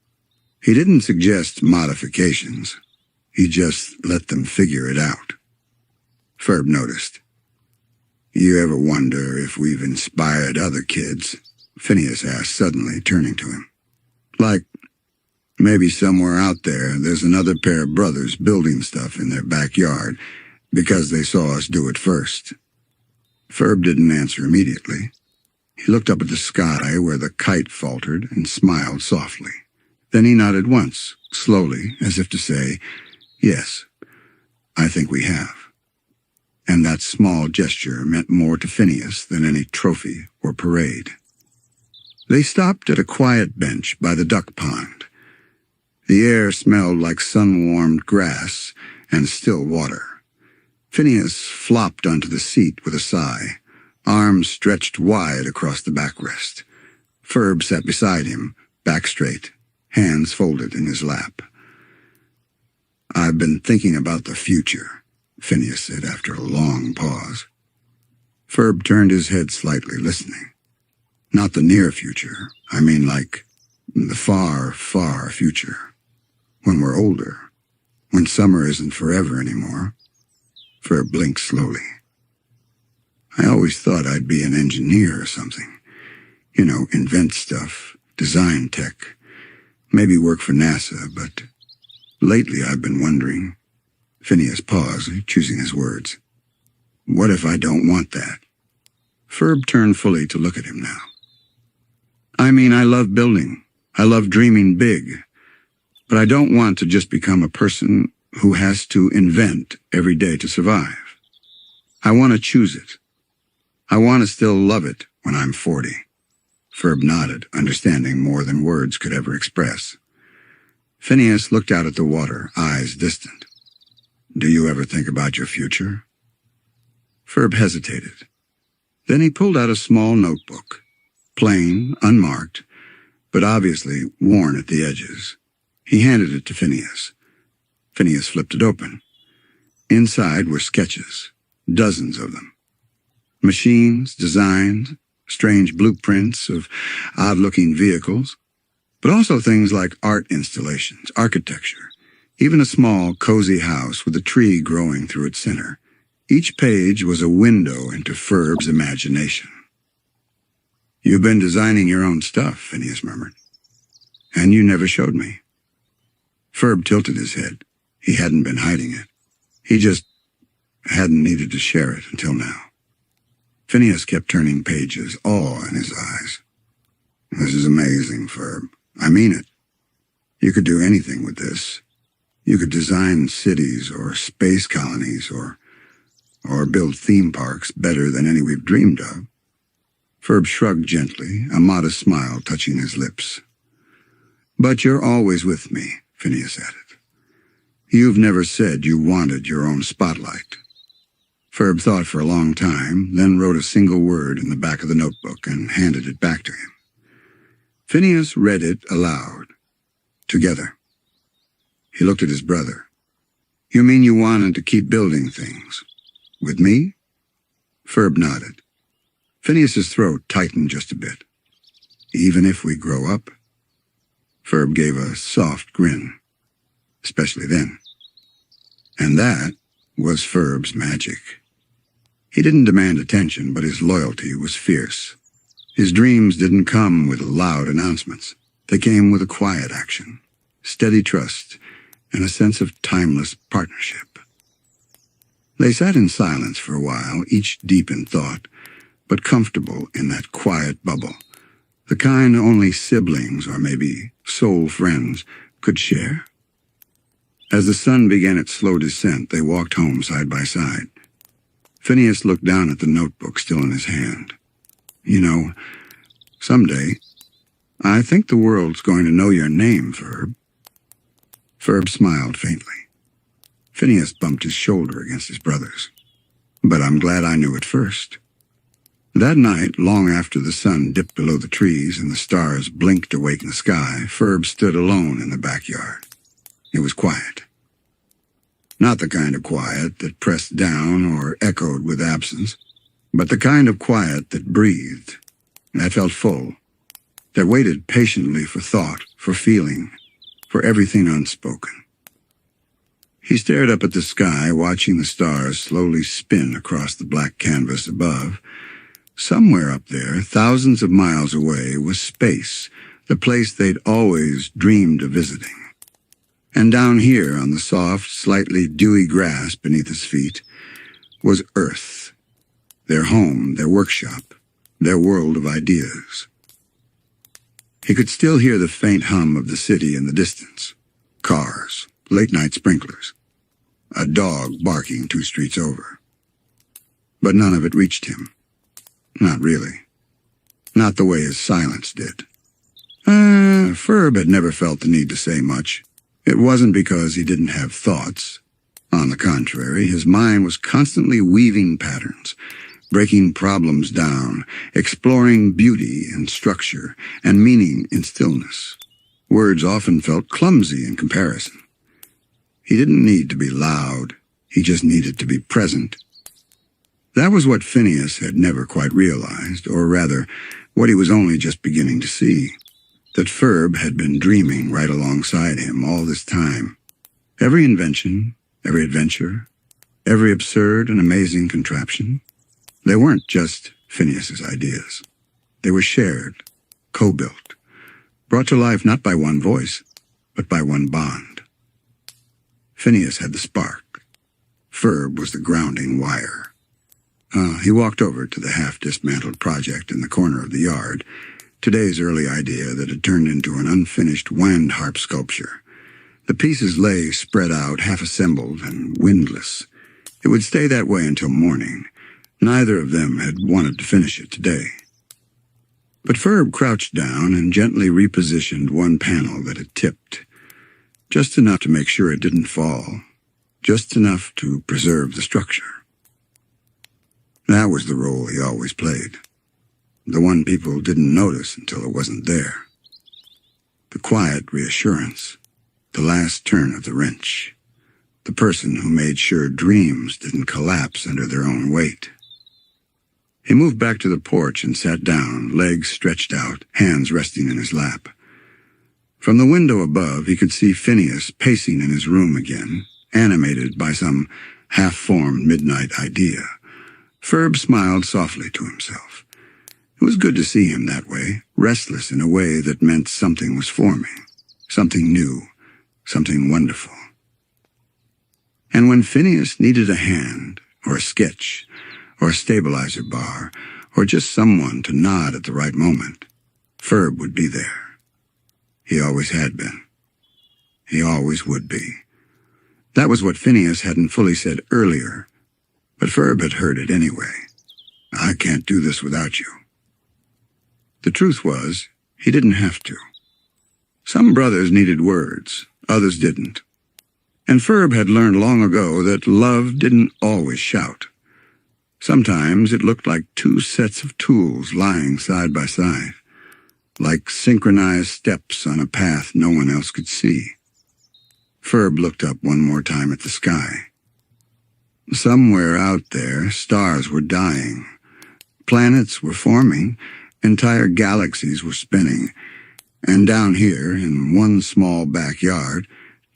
He didn't suggest modifications. He just let them figure it out. Ferb noticed. "You ever wonder if we've inspired other kids?" Phineas asked suddenly, turning to him. "Like, maybe somewhere out there there's another pair of brothers building stuff in their backyard because they saw us do it first." Ferb didn't answer immediately. He looked up at the sky where the kite faltered and smiled softly. Then he nodded once, slowly, as if to say, "Yes, I think we have." And that small gesture meant more to Phineas than any trophy or parade. They stopped at a quiet bench by the duck pond. The air smelled like sun-warmed grass and still water. Phineas flopped onto the seat with a sigh, arms stretched wide across the backrest. Ferb sat beside him, back straight, hands folded in his lap. "I've been thinking about the future," Phineas said after a long pause. Ferb turned his head slightly, listening. "Not the near future. I mean like the far, far future. When we're older. When summer isn't forever anymore." Ferb blinked slowly. "I always thought I'd be an engineer or something. You know, invent stuff, design tech, maybe work for NASA, but lately I've been wondering." Phineas paused, choosing his words. "What if I don't want that?" Ferb turned fully to look at him now. I love building. I love dreaming big. But I don't want to just become a person who has to invent every day to survive. I want to choose it. I want to still love it when I'm 40. Ferb nodded, understanding more than words could ever express. Phineas looked out at the water, eyes distant. Do you ever think about your future? Ferb hesitated. Then he pulled out a small notebook, plain, unmarked, but obviously worn at the edges. He handed it to Phineas. Phineas flipped it open. Inside were sketches, dozens of them. Machines, designs, strange blueprints of odd-looking vehicles, but also things like art installations, architecture, even a small, cozy house with a tree growing through its center. Each page was a window into Ferb's imagination. You've been designing your own stuff, Phineas murmured. And you never showed me. Ferb tilted his head. He hadn't been hiding it. He just hadn't needed to share it until now. Phineas kept turning pages, awe in his eyes. This is amazing, Ferb. I mean it. You could do anything with this. You could design cities or space colonies or build theme parks better than any we've dreamed of. Ferb shrugged gently, a modest smile touching his lips. But you're always with me, Phineas added. You've never said you wanted your own spotlight. Ferb thought for a long time, then wrote a single word in the back of the notebook and handed it back to him. Phineas read it aloud. Together. He looked at his brother. You mean you wanted to keep building things? With me? Ferb nodded. Phineas's throat tightened just a bit. Even if we grow up? Ferb gave a soft grin. Especially then. And that was Ferb's magic. He didn't demand attention, but his loyalty was fierce. His dreams didn't come with loud announcements. They came with a quiet action, steady trust, and a sense of timeless partnership. They sat in silence for a while, each deep in thought, but comfortable in that quiet bubble, the kind only siblings or maybe soul friends could share. As the sun began its slow descent, they walked home side by side. Phineas looked down at the notebook still in his hand. You know, someday, I think the world's going to know your name, Ferb. Ferb smiled faintly. Phineas bumped his shoulder against his brother's. But I'm glad I knew it first. That night, long after the sun dipped below the trees and the stars blinked awake in the sky, Ferb stood alone in the backyard. It was quiet. Not the kind of quiet that pressed down or echoed with absence, but the kind of quiet that breathed, that felt full, that waited patiently for thought, for feeling, for everything unspoken. He stared up at the sky, watching the stars slowly spin across the black canvas above. Somewhere up there, thousands of miles away, was space, the place they'd always dreamed of visiting. And down here, on the soft, slightly dewy grass beneath his feet, was Earth, their home, their workshop, their world of ideas. He could still hear the faint hum of the city in the distance. Cars, late-night sprinklers, a dog barking 2 streets over. But none of it reached him. Not really. Not the way his silence did. Ferb had never felt the need to say much. It wasn't because he didn't have thoughts. On the contrary, his mind was constantly weaving patterns, breaking problems down, exploring beauty in structure and meaning in stillness. Words often felt clumsy in comparison. He didn't need to be loud. He just needed to be present. That was what Phineas had never quite realized, or rather, what he was only just beginning to see. That Ferb had been dreaming right alongside him all this time. Every invention, every adventure, every absurd and amazing contraption, they weren't just Phineas's ideas. They were shared, co-built, brought to life not by one voice, but by one bond. Phineas had the spark. Ferb was the grounding wire. He walked over to the half-dismantled project in the corner of the yard, today's early idea that had turned into an unfinished wind harp sculpture. The pieces lay spread out, half-assembled and windless. It would stay that way until morning. Neither of them had wanted to finish it today. But Ferb crouched down and gently repositioned one panel that had tipped. Just enough to make sure it didn't fall. Just enough to preserve the structure. That was the role he always played. The one people didn't notice until it wasn't there. The quiet reassurance. The last turn of the wrench. The person who made sure dreams didn't collapse under their own weight. He moved back to the porch and sat down, legs stretched out, hands resting in his lap. From the window above, he could see Phineas pacing in his room again, animated by some half-formed midnight idea. Ferb smiled softly to himself. It was good to see him that way, restless in a way that meant something was forming, something new, something wonderful. And when Phineas needed a hand, or a sketch, or a stabilizer bar, or just someone to nod at the right moment, Ferb would be there. He always had been. He always would be. That was what Phineas hadn't fully said earlier, but Ferb had heard it anyway. I can't do this without you. The truth was, he didn't have to. Some brothers needed words, others didn't. And Ferb had learned long ago that love didn't always shout. Sometimes it looked like two sets of tools lying side by side, like synchronized steps on a path no one else could see. Ferb looked up one more time at the sky. Somewhere out there, stars were dying. Planets were forming, entire galaxies were spinning, and down here, in one small backyard,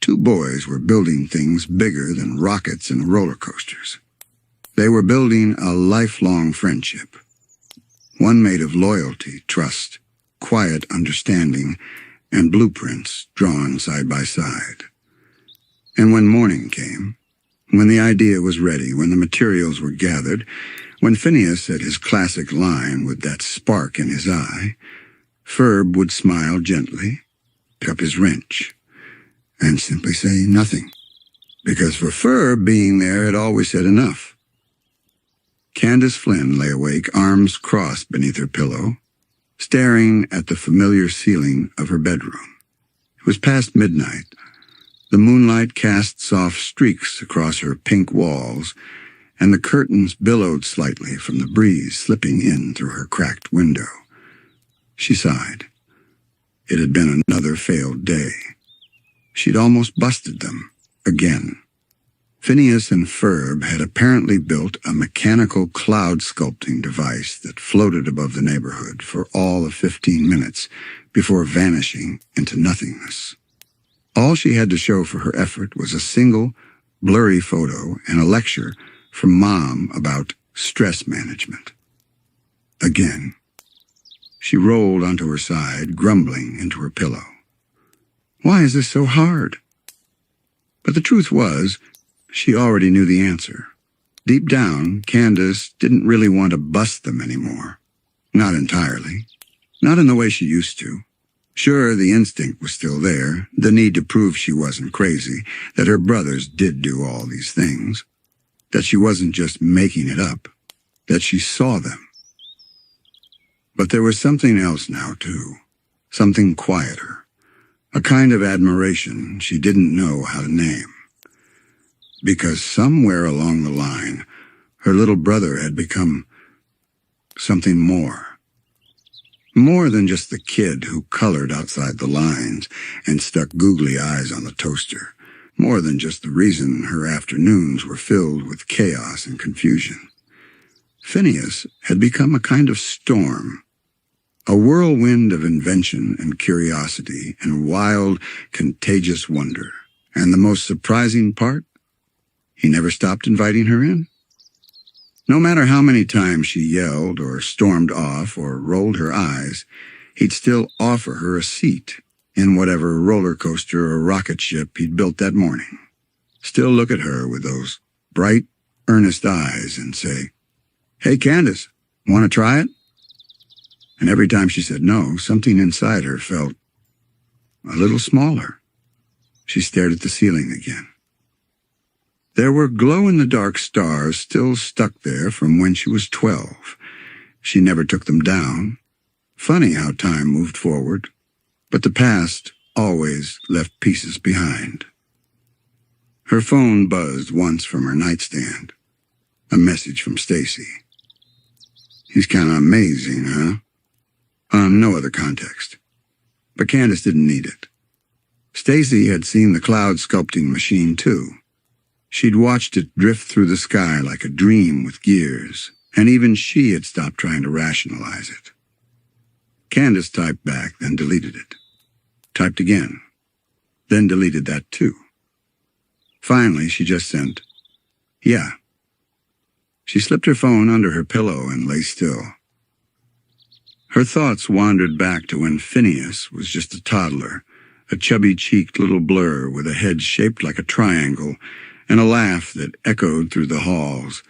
two boys were building things bigger than rockets and roller coasters. They were building a lifelong friendship, one made of loyalty, trust, quiet understanding, and blueprints drawn side by side. And when morning came, when the idea was ready, when the materials were gathered, when Phineas said his classic line with that spark in his eye, Ferb would smile gently, pick up his wrench, and simply say nothing, because for Ferb, being there had always said enough. Candace Flynn lay awake, arms crossed beneath her pillow, staring at the familiar ceiling of her bedroom. It was past midnight. The moonlight cast soft streaks across her pink walls, and the curtains billowed slightly from the breeze slipping in through her cracked window. She sighed. It had been another failed day. She'd almost busted them, again. Phineas and Ferb had apparently built a mechanical cloud sculpting device that floated above the neighborhood for all of 15 minutes before vanishing into nothingness. All she had to show for her effort was a single, blurry photo and a lecture from Mom about stress management. Again. She rolled onto her side, grumbling into her pillow. Why is this so hard? But the truth was, she already knew the answer. Deep down, Candace didn't really want to bust them anymore. Not entirely. Not in the way she used to. Sure, the instinct was still there, the need to prove she wasn't crazy, that her brothers did do all these things, that she wasn't just making it up, that she saw them. But there was something else now, too, something quieter, a kind of admiration she didn't know how to name. Because somewhere along the line, her little brother had become something more. More than just the kid who colored outside the lines and stuck googly eyes on the toaster. More than just the reason her afternoons were filled with chaos and confusion. Phineas had become a kind of storm. A whirlwind of invention and curiosity and wild, contagious wonder. And the most surprising part? He never stopped inviting her in. No matter how many times she yelled or stormed off or rolled her eyes, he'd still offer her a seat in whatever roller coaster or rocket ship he'd built that morning. Still look at her with those bright, earnest eyes and say, "Hey, Candace, want to try it?" and every time she said no, something inside her felt a little smaller. She stared at the ceiling again. There were glow-in-the-dark stars still stuck there from when she was 12. She never took them down. Funny how time moved forward, but the past always left pieces behind. Her phone buzzed once from her nightstand. A message from Stacy. He's kind of amazing, huh? No other context. But Candace didn't need it. Stacy had seen the cloud sculpting machine, too. She'd watched it drift through the sky like a dream with gears, and even she had stopped trying to rationalize it. Candace typed back, then deleted it. Typed again, then deleted that too. Finally, she just sent, "Yeah." She slipped her phone under her pillow and lay still. Her thoughts wandered back to when Phineas was just a toddler, a chubby-cheeked little blur with a head shaped like a triangle and a laugh that echoed through the halls.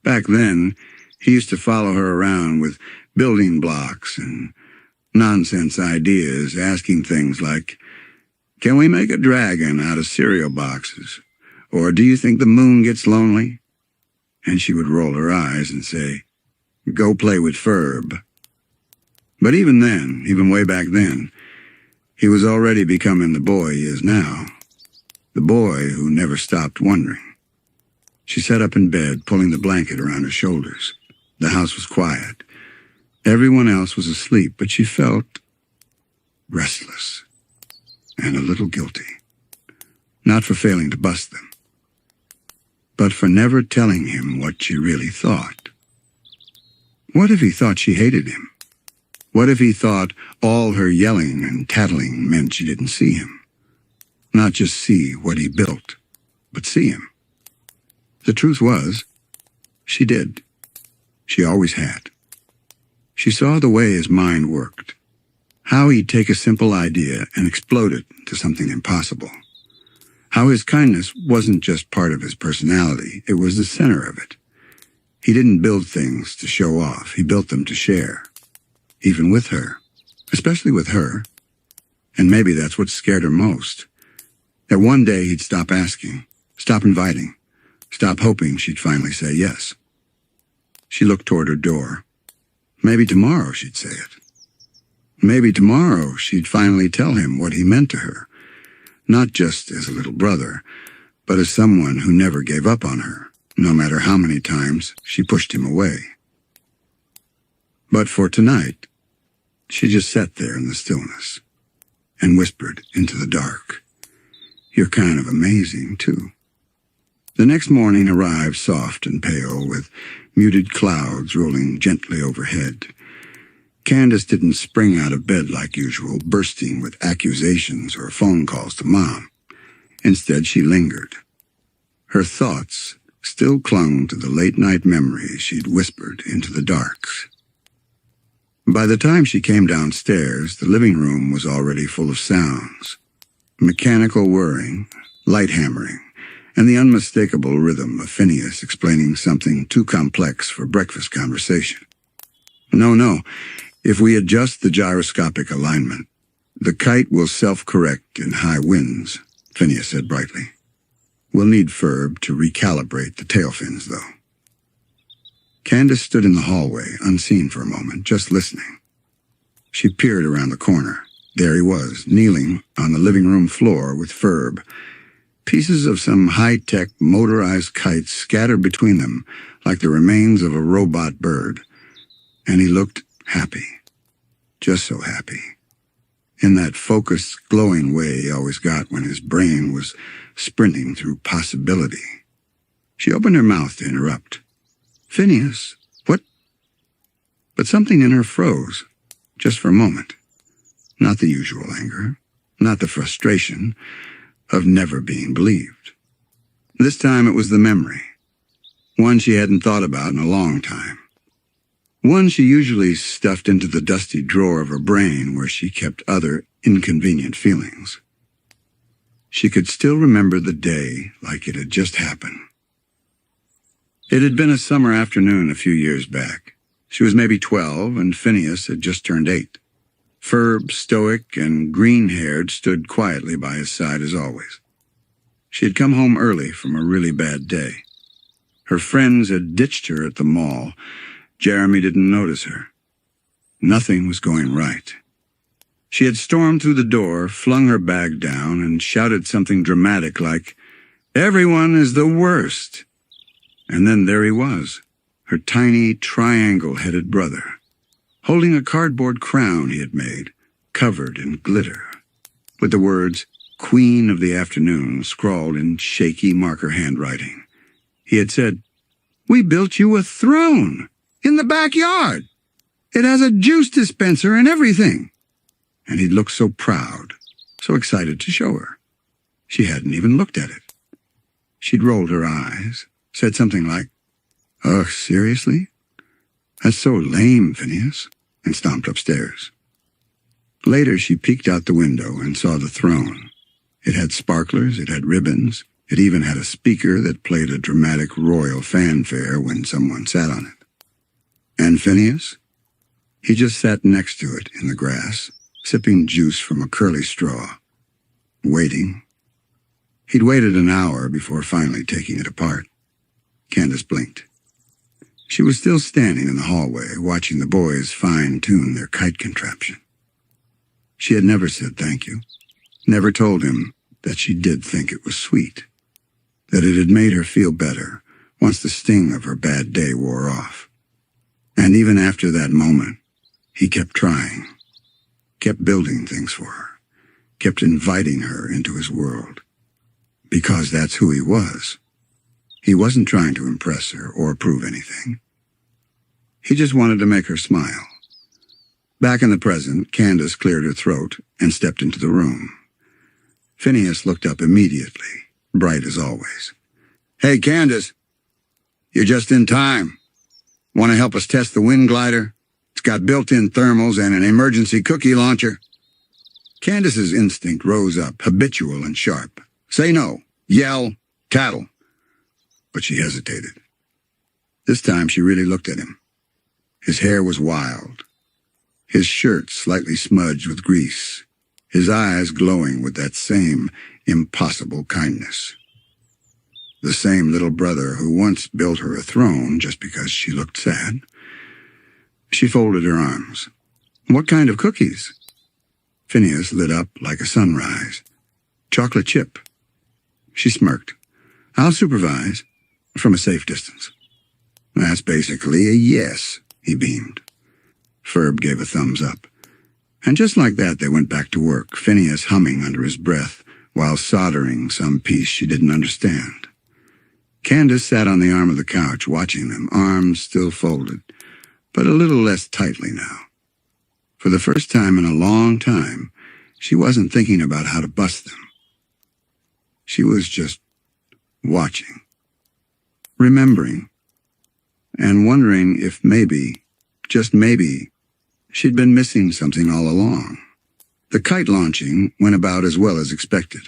Back then, he used to follow her around with building blocks and nonsense ideas, asking things like, "Can we make a dragon out of cereal boxes? Or do you think the moon gets lonely?" And she would roll her eyes and say, "Go play with Ferb." But even then, even way back then, he was already becoming the boy he is now. The boy who never stopped wondering. She sat up in bed, pulling the blanket around her shoulders. The house was quiet. Everyone else was asleep, but she felt restless and a little guilty. Not for failing to bust them, but for never telling him what she really thought. What if he thought she hated him? What if he thought all her yelling and tattling meant she didn't see him? Not just see what he built, but see him. The truth was, she did. She always had. She saw the way his mind worked, how he'd take a simple idea and explode it into something impossible. How his kindness wasn't just part of his personality, it was the center of it. He didn't build things to show off, he built them to share. Even with her, especially with her. And maybe that's what scared her most. That one day he'd stop asking, stop inviting, stop hoping she'd finally say yes. She looked toward her door. Maybe tomorrow she'd say it. Maybe tomorrow she'd finally tell him what he meant to her, not just as a little brother, but as someone who never gave up on her, no matter how many times she pushed him away. But for tonight, she just sat there in the stillness and whispered into the dark, "You're kind of amazing, too." The next morning arrived soft and pale, with muted clouds rolling gently overhead. Candace didn't spring out of bed like usual, bursting with accusations or phone calls to Mom. Instead, she lingered. Her thoughts still clung to the late-night memories she'd whispered into the darks. By the time she came downstairs, the living room was already full of sounds. Mechanical whirring, light hammering, and the unmistakable rhythm of Phineas explaining something too complex for breakfast conversation. No, if we adjust the gyroscopic alignment, the kite will self-correct in high winds, Phineas said brightly. We'll need Ferb to recalibrate the tail fins, though. Candace stood in the hallway, unseen for a moment, just listening. She peered around the corner. There he was, kneeling on the living room floor with Ferb. Pieces of some high-tech motorized kite scattered between them like the remains of a robot bird. And he looked happy. Just so happy. In that focused, glowing way he always got when his brain was sprinting through possibility. She opened her mouth to interrupt. "Phineas, what?" But something in her froze, just for a moment. Not the usual anger, not the frustration of never being believed. This time it was the memory, one she hadn't thought about in a long time. One she usually stuffed into the dusty drawer of her brain where she kept other inconvenient feelings. She could still remember the day like it had just happened. It had been a summer afternoon a few years back. She was maybe 12, and Phineas had just turned 8. Ferb, stoic and green-haired, stood quietly by his side as always. She had come home early from a really bad day. Her friends had ditched her at the mall. Jeremy didn't notice her. Nothing was going right. She had stormed through the door, flung her bag down, and shouted something dramatic like, "Everyone is the worst." And then there he was, her tiny, triangle-headed brother, holding a cardboard crown he had made, covered in glitter, with the words, "Queen of the Afternoon," scrawled in shaky marker handwriting. He had said, "We built you a throne in the backyard. It has a juice dispenser and everything." And he'd looked so proud, so excited to show her. She hadn't even looked at it. She'd rolled her eyes, said something like, "Ugh, seriously? That's so lame, Phineas," and stomped upstairs. Later, she peeked out the window and saw the throne. It had sparklers, it had ribbons, it even had a speaker that played a dramatic royal fanfare when someone sat on it. And Phineas? He just sat next to it in the grass, sipping juice from a curly straw, waiting. He'd waited an hour before finally taking it apart. Candace blinked. She was still standing in the hallway, watching the boys fine-tune their kite contraption. She had never said thank you, never told him that she did think it was sweet, that it had made her feel better once the sting of her bad day wore off. And even after that moment, he kept trying, kept building things for her, kept inviting her into his world. Because that's who he was. He wasn't trying to impress her or prove anything. He just wanted to make her smile. Back in the present, Candace cleared her throat and stepped into the room. Phineas looked up immediately, bright as always. "Hey, Candace, you're just in time. Want to help us test the wind glider? It's got built-in thermals and an emergency cookie launcher." Candace's instinct rose up, habitual and sharp. Say no, yell, tattle. But she hesitated. This time she really looked at him. His hair was wild, his shirt slightly smudged with grease, his eyes glowing with that same impossible kindness. The same little brother who once built her a throne just because she looked sad. She folded her arms. "What kind of cookies?" Phineas lit up like a sunrise. "Chocolate chip." She smirked. "I'll supervise, from a safe distance." "That's basically a yes," he beamed. Ferb gave a thumbs up. And just like that, they went back to work, Phineas humming under his breath while soldering some piece she didn't understand. Candace sat on the arm of the couch, watching them, arms still folded, but a little less tightly now. For the first time in a long time, she wasn't thinking about how to bust them. She was just watching, remembering, and wondering if maybe, just maybe, she'd been missing something all along. The kite launching went about as well as expected,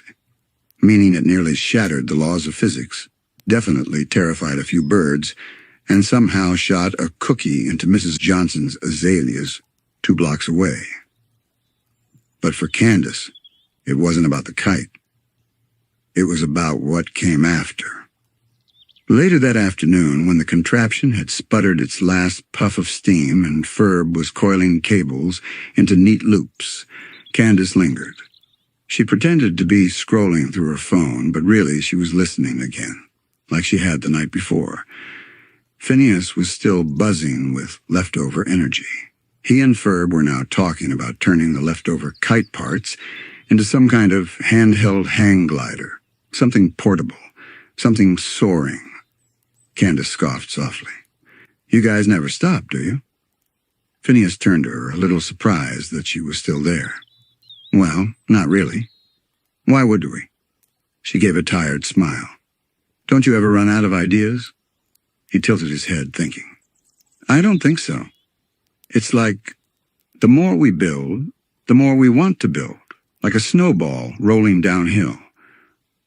meaning it nearly shattered the laws of physics, definitely terrified a few birds, and somehow shot a cookie into Mrs. Johnson's azaleas 2 blocks away. But for Candace, it wasn't about the kite. It was about what came after. Later that afternoon, when the contraption had sputtered its last puff of steam and Ferb was coiling cables into neat loops, Candace lingered. She pretended to be scrolling through her phone, but really she was listening again, like she had the night before. Phineas was still buzzing with leftover energy. He and Ferb were now talking about turning the leftover kite parts into some kind of handheld hang glider, something portable, something soaring. Candace scoffed softly. "You guys never stop, do you?" Phineas turned to her, a little surprised that she was still there. "Well, not really. Why would we?" She gave a tired smile. "Don't you ever run out of ideas?" He tilted his head, thinking. "I don't think so. It's like, the more we build, the more we want to build, like a snowball rolling downhill.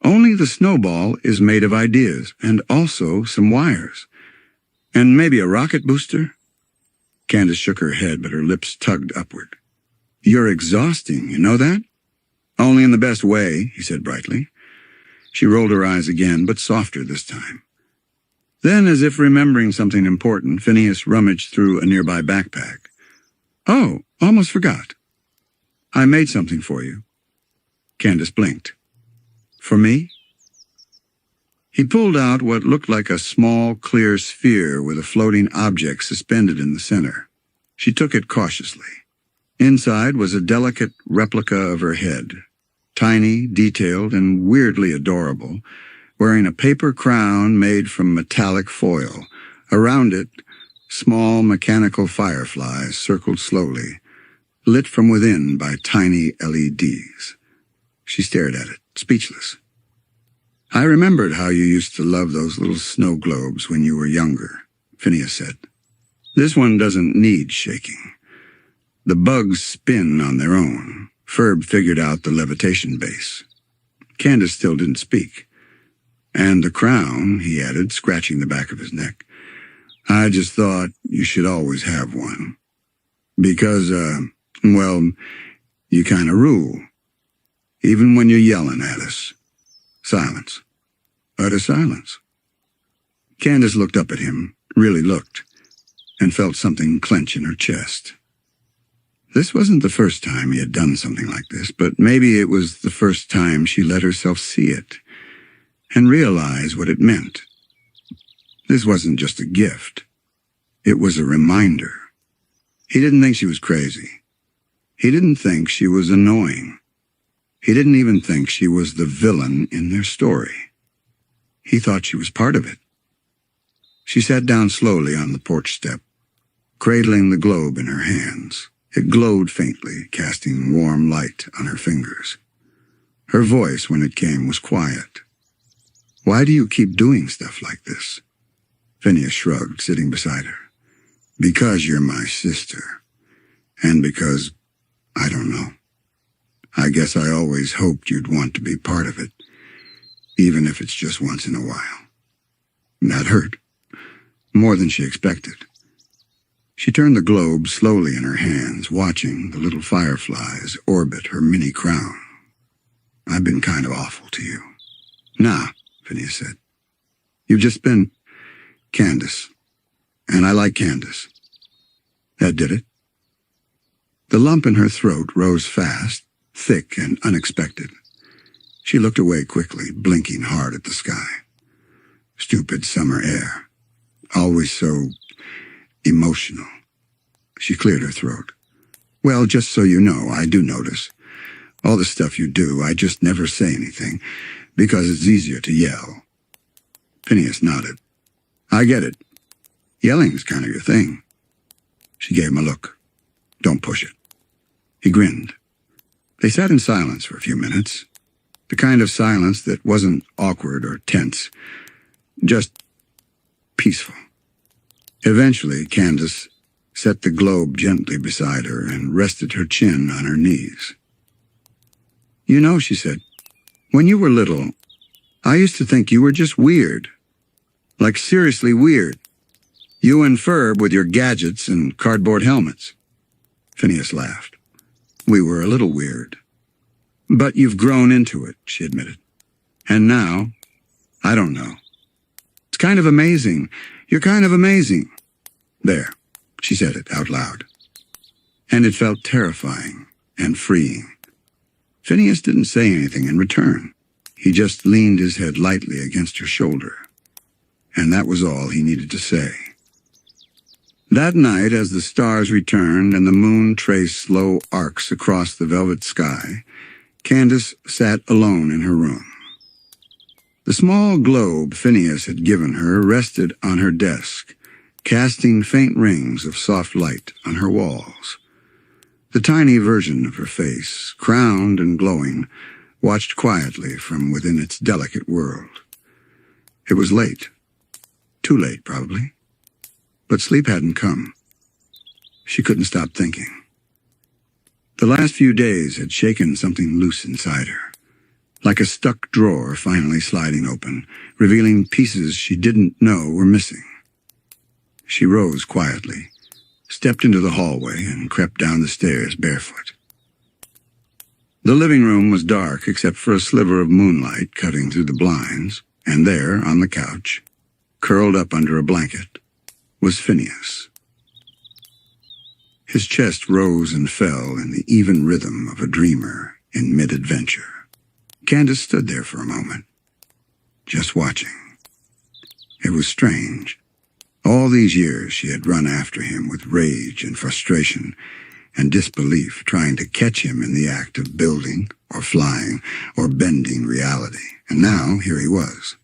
Only the snowball is made of ideas, and also some wires. And maybe a rocket booster. Candace shook her head, but her lips tugged upward. You're exhausting, you know that? Only in the best way, he said brightly. She rolled her eyes again, but softer this time. Then, as if remembering something important, Phineas rummaged through a nearby backpack. Oh, almost forgot. I made something for you. Candace blinked. For me? He pulled out what looked like a small, clear sphere with a floating object suspended in the center. She took it cautiously. Inside was a delicate replica of her head, tiny, detailed, and weirdly adorable, wearing a paper crown made from metallic foil. Around it, small mechanical fireflies circled slowly, lit from within by tiny LEDs. She stared at it, speechless. I remembered how you used to love those little snow globes when you were younger, Phineas said. This one doesn't need shaking. The bugs spin on their own. Ferb figured out the levitation base. Candace still didn't speak. And the crown, he added, scratching the back of his neck. I just thought you should always have one. Because, well, you kind of rule. Even when you're yelling at us. Silence. Utter silence. Candace looked up at him, really looked, and felt something clench in her chest. This wasn't the first time he had done something like this, but maybe it was the first time she let herself see it and realize what it meant. This wasn't just a gift. It was a reminder. He didn't think she was crazy. He didn't think she was annoying. He didn't even think she was the villain in their story. He thought she was part of it. She sat down slowly on the porch step, cradling the globe in her hands. It glowed faintly, casting warm light on her fingers. Her voice, when it came, was quiet. Why do you keep doing stuff like this? Phineas shrugged, sitting beside her. Because you're my sister. And because, I don't know. I guess I always hoped you'd want to be part of it, even if it's just once in a while. That hurt. More than she expected. She turned the globe slowly in her hands, watching the little fireflies orbit her mini crown. I've been kind of awful to you. Nah, Phineas said. You've just been Candace. And I like Candace. That did it. The lump in her throat rose fast, thick and unexpected. She looked away quickly, blinking hard at the sky. Stupid summer air. Always so emotional. She cleared her throat. Well, just so you know, I do notice. All the stuff you do, I just never say anything, because it's easier to yell. Phineas nodded. I get it. Yelling's kind of your thing. She gave him a look. Don't push it. He grinned. They sat in silence for a few minutes. The kind of silence that wasn't awkward or tense. Just peaceful. Eventually, Candace set the globe gently beside her and rested her chin on her knees. You know, she said, when you were little, I used to think you were just weird. Like seriously weird. You and Ferb with your gadgets and cardboard helmets. Phineas laughed. We were a little weird. But you've grown into it, she admitted. And now, I don't know. It's kind of amazing. You're kind of amazing. There, she said it out loud. And it felt terrifying and freeing. Phineas didn't say anything in return. He just leaned his head lightly against her shoulder. And that was all he needed to say. That night, as the stars returned and the moon traced slow arcs across the velvet sky, Candace sat alone in her room. The small globe Phineas had given her rested on her desk, casting faint rings of soft light on her walls. The tiny version of her face, crowned and glowing, watched quietly from within its delicate world. It was late. Too late, probably. But sleep hadn't come. She couldn't stop thinking. The last few days had shaken something loose inside her, like a stuck drawer finally sliding open, revealing pieces she didn't know were missing. She rose quietly, stepped into the hallway and crept down the stairs barefoot. The living room was dark except for a sliver of moonlight cutting through the blinds, and there, on the couch, curled up under a blanket, was Phineas. His chest rose and fell in the even rhythm of a dreamer in mid-adventure. Candace stood there for a moment, just watching. It was strange. All these years she had run after him with rage and frustration and disbelief, trying to catch him in the act of building or flying or bending reality. And now here he was,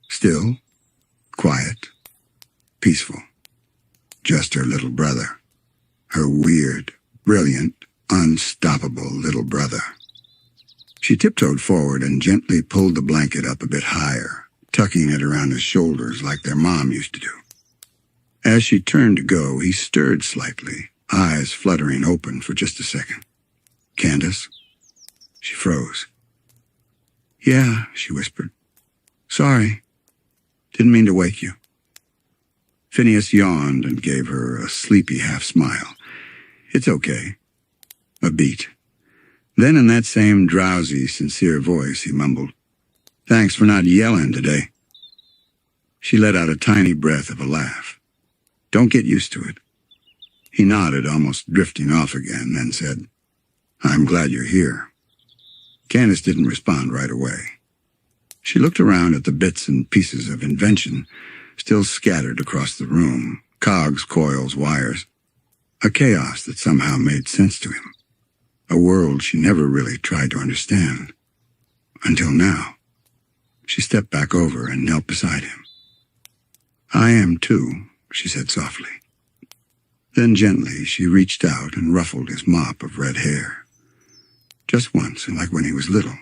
still, quiet, peaceful, just her little brother, her weird, brilliant, unstoppable little brother. She tiptoed forward and gently pulled the blanket up a bit higher, tucking it around his shoulders like their mom used to do. As she turned to go, he stirred slightly, eyes fluttering open for just a second. "Candace?" She froze. "Yeah," she whispered. "Sorry. Didn't mean to wake you." Phineas yawned and gave her a sleepy half-smile. "It's okay." A beat. Then in that same drowsy, sincere voice, he mumbled, "Thanks for not yelling today." She let out a tiny breath of a laugh. "Don't get used to it." He nodded, almost drifting off again, then said, "I'm glad you're here." Candace didn't respond right away. She looked around at the bits and pieces of invention still scattered across the room, cogs, coils, wires, a chaos that somehow made sense to him, a world she never really tried to understand. Until now. She stepped back over and knelt beside him. "I am too," she said softly. Then gently she reached out and ruffled his mop of red hair. Just once, like when he was little.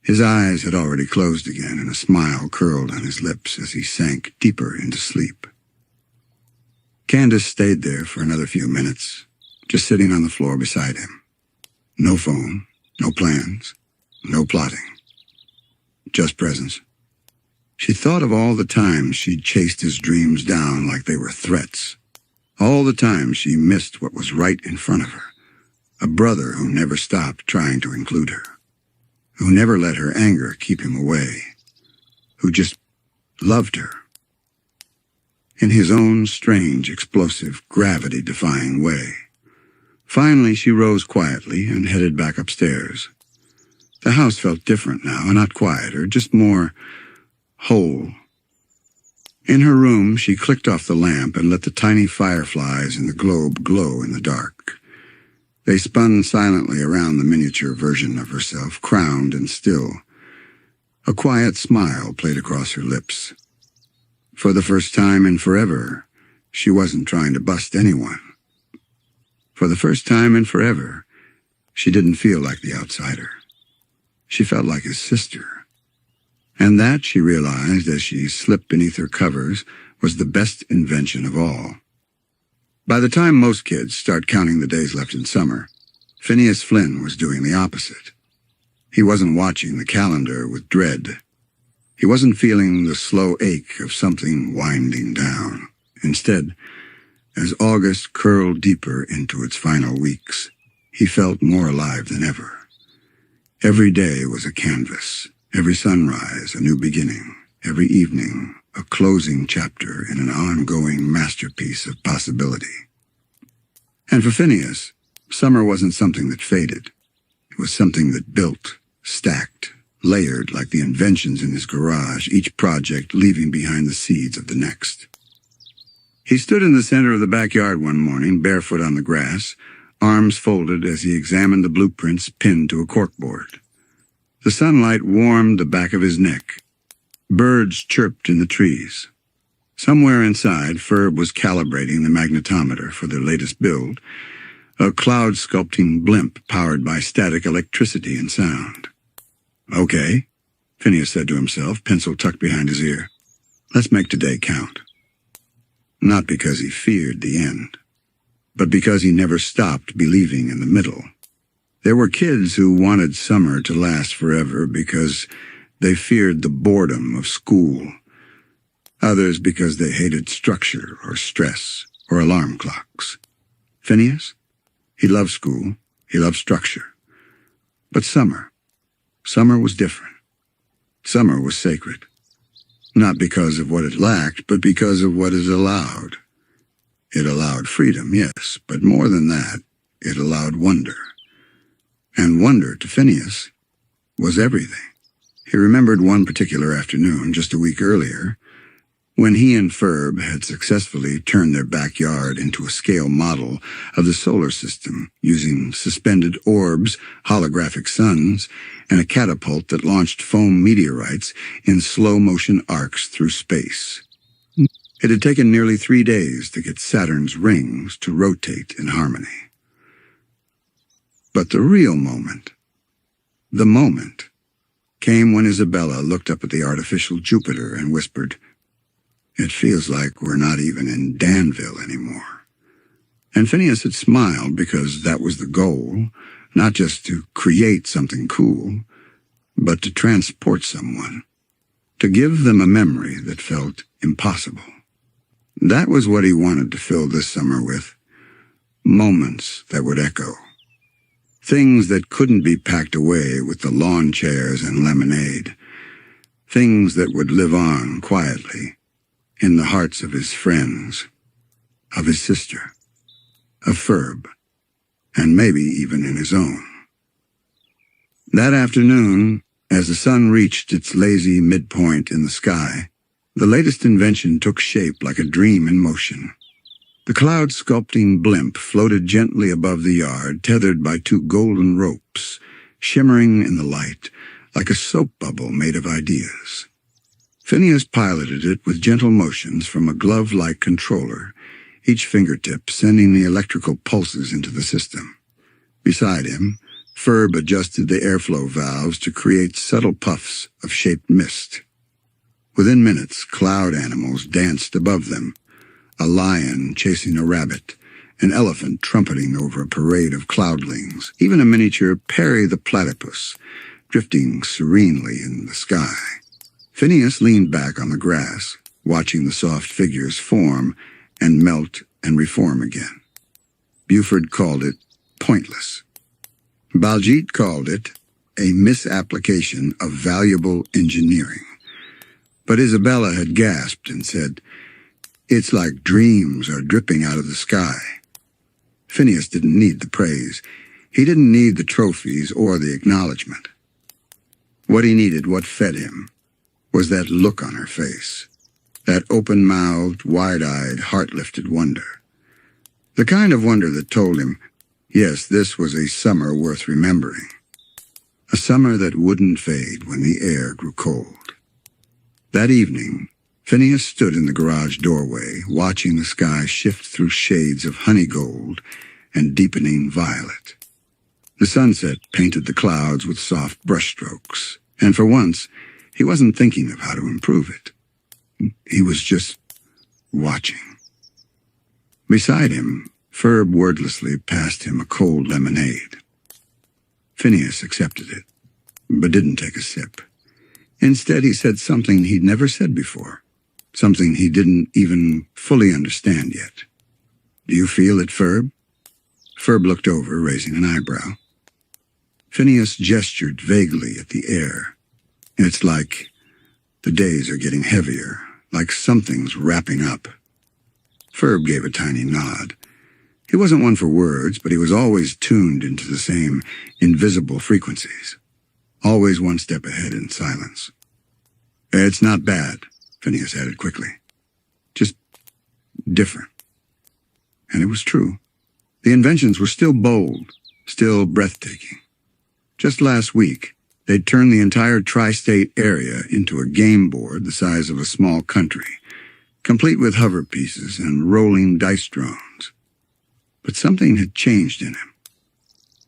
His eyes had already closed again, and a smile curled on his lips as he sank deeper into sleep. Candace stayed there for another few minutes, just sitting on the floor beside him. No phone, no plans, no plotting. Just presence. She thought of all the times she'd chased his dreams down like they were threats. All the times she missed what was right in front of her. A brother who never stopped trying to include her. Who never let her anger keep him away. Who just loved her. In his own strange, explosive, gravity-defying way. Finally, she rose quietly and headed back upstairs. The house felt different now, not quieter, just more whole. In her room, she clicked off the lamp and let the tiny fireflies in the globe glow in the dark. They spun silently around the miniature version of herself, crowned and still. A quiet smile played across her lips. For the first time in forever, she wasn't trying to bust anyone. For the first time in forever, she didn't feel like the outsider. She felt like his sister. And that, she realized as she slipped beneath her covers, was the best invention of all. By the time most kids start counting the days left in summer, Phineas Flynn was doing the opposite. He wasn't watching the calendar with dread. He wasn't feeling the slow ache of something winding down. Instead, as August curled deeper into its final weeks, he felt more alive than ever. Every day was a canvas, every sunrise a new beginning, every evening a closing chapter in an ongoing masterpiece of possibility. And for Phineas, summer wasn't something that faded. It was something that built, stacked, layered like the inventions in his garage, each project leaving behind the seeds of the next. He stood in the center of the backyard one morning, barefoot on the grass, arms folded as he examined the blueprints pinned to a corkboard. The sunlight warmed the back of his neck. Birds chirped in the trees. Somewhere inside, Ferb was calibrating the magnetometer for their latest build, a cloud-sculpting blimp powered by static electricity and sound. "Okay," Phineas said to himself, pencil tucked behind his ear. "Let's make today count." Not because he feared the end, but because he never stopped believing in the middle. There were kids who wanted summer to last forever because they feared the boredom of school. Others because they hated structure or stress. or alarm clocks. Phineas? He loved school. He loved structure. But summer was different. Summer was sacred. Not because of what it lacked, but because of what it allowed. It allowed freedom, yes, but more than that, it allowed wonder. And wonder, to Phineas, was everything. He remembered one particular afternoon, just a week earlier, when he and Ferb had successfully turned their backyard into a scale model of the solar system using suspended orbs, holographic suns, and a catapult that launched foam meteorites in slow-motion arcs through space. It had taken nearly 3 days to get Saturn's rings to rotate in harmony. But the real moment, the moment, came when Isabella looked up at the artificial Jupiter and whispered, "It feels like we're not even in Danville anymore." And Phineas had smiled because that was the goal, not just to create something cool, but to transport someone, to give them a memory that felt impossible. That was what he wanted to fill this summer with, moments that would echo. Things that couldn't be packed away with the lawn chairs and lemonade. Things that would live on quietly in the hearts of his friends, of his sister, of Ferb, and maybe even in his own. That afternoon, as the sun reached its lazy midpoint in the sky, the latest invention took shape like a dream in motion. The cloud-sculpting blimp floated gently above the yard, tethered by 2 golden ropes, shimmering in the light like a soap bubble made of ideas. Phineas piloted it with gentle motions from a glove-like controller, each fingertip sending the electrical pulses into the system. Beside him, Ferb adjusted the airflow valves to create subtle puffs of shaped mist. Within minutes, cloud animals danced above them, a lion chasing a rabbit, an elephant trumpeting over a parade of cloudlings, even a miniature Perry the Platypus, drifting serenely in the sky. Phineas leaned back on the grass, watching the soft figures form and melt and reform again. Buford called it pointless. Baljeet called it a misapplication of valuable engineering. But Isabella had gasped and said, "It's like dreams are dripping out of the sky." Phineas didn't need the praise. He didn't need the trophies or the acknowledgement. What he needed, what fed him, was that look on her face, that open-mouthed, wide-eyed, heart-lifted wonder. The kind of wonder that told him, yes, this was a summer worth remembering. A summer that wouldn't fade when the air grew cold. That evening, Phineas stood in the garage doorway, watching the sky shift through shades of honey gold and deepening violet. The sunset painted the clouds with soft brushstrokes, and for once, he wasn't thinking of how to improve it. He was just watching. Beside him, Ferb wordlessly passed him a cold lemonade. Phineas accepted it, but didn't take a sip. Instead, he said something he'd never said before, something he didn't even fully understand yet. "Do you feel it, Ferb?" Ferb looked over, raising an eyebrow. Phineas gestured vaguely at the air. "It's like the days are getting heavier, like something's wrapping up." Ferb gave a tiny nod. He wasn't one for words, but he was always tuned into the same invisible frequencies, always one step ahead in silence. "It's not bad," Phineas added quickly. "Just different." And it was true. The inventions were still bold, still breathtaking. Just last week, they'd turned the entire tri-state area into a game board the size of a small country, complete with hover pieces and rolling dice drones. But something had changed in him.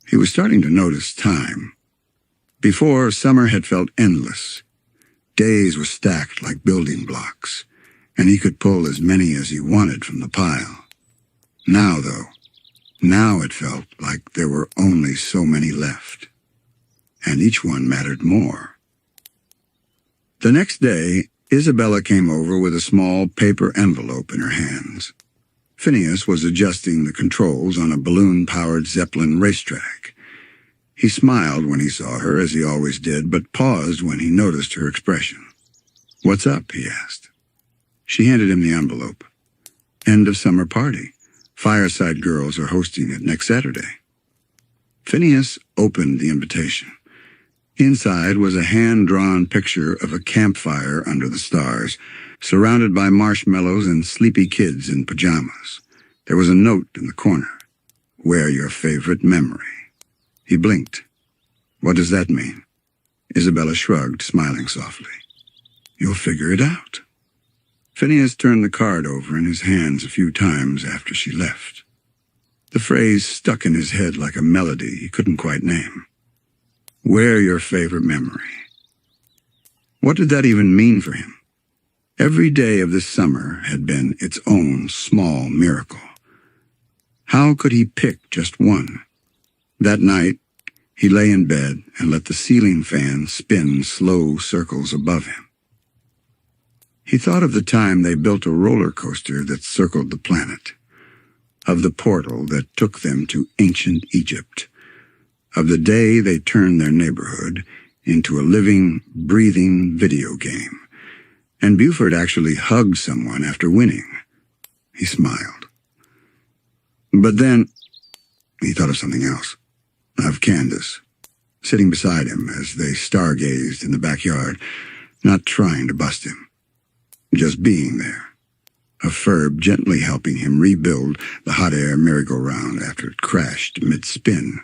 He was starting to notice time. Before, summer had felt endless. Days were stacked like building blocks, and he could pull as many as he wanted from the pile. Now, though, now it felt like there were only so many left, and each one mattered more. The next day, Isabella came over with a small paper envelope in her hands. Phineas was adjusting the controls on a balloon-powered Zeppelin racetrack. He smiled when he saw her, as he always did, but paused when he noticed her expression. "What's up?" he asked. She handed him the envelope. "End of summer party. Fireside Girls are hosting it next Saturday." Phineas opened the invitation. Inside was a hand-drawn picture of a campfire under the stars, surrounded by marshmallows and sleepy kids in pajamas. There was a note in the corner. "Wear your favorite memory." He blinked. "What does that mean?" Isabella shrugged, smiling softly. "You'll figure it out." Phineas turned the card over in his hands a few times after she left. The phrase stuck in his head like a melody he couldn't quite name. Wear your favorite memory. What did that even mean for him? Every day of this summer had been its own small miracle. How could he pick just one? That night, he lay in bed and let the ceiling fan spin slow circles above him. He thought of the time they built a roller coaster that circled the planet, of the portal that took them to ancient Egypt, of the day they turned their neighborhood into a living, breathing video game. And Buford actually hugged someone after winning. He smiled. But then he thought of something else, of Candace, sitting beside him as they stargazed in the backyard, not trying to bust him, just being there. Of Ferb gently helping him rebuild the hot air merry-go-round after it crashed mid-spin.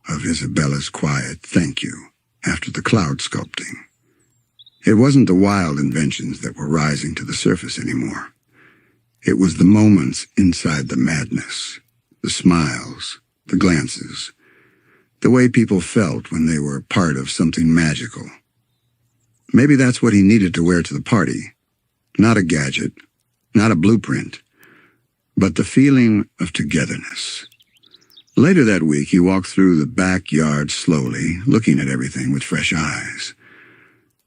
Of Isabella's quiet thank you after the cloud sculpting. It wasn't the wild inventions that were rising to the surface anymore. It was the moments inside the madness, the smiles, the glances, the way people felt when they were part of something magical. Maybe that's what he needed to wear to the party. Not a gadget, not a blueprint, but the feeling of togetherness. Later that week, he walked through the backyard slowly, looking at everything with fresh eyes.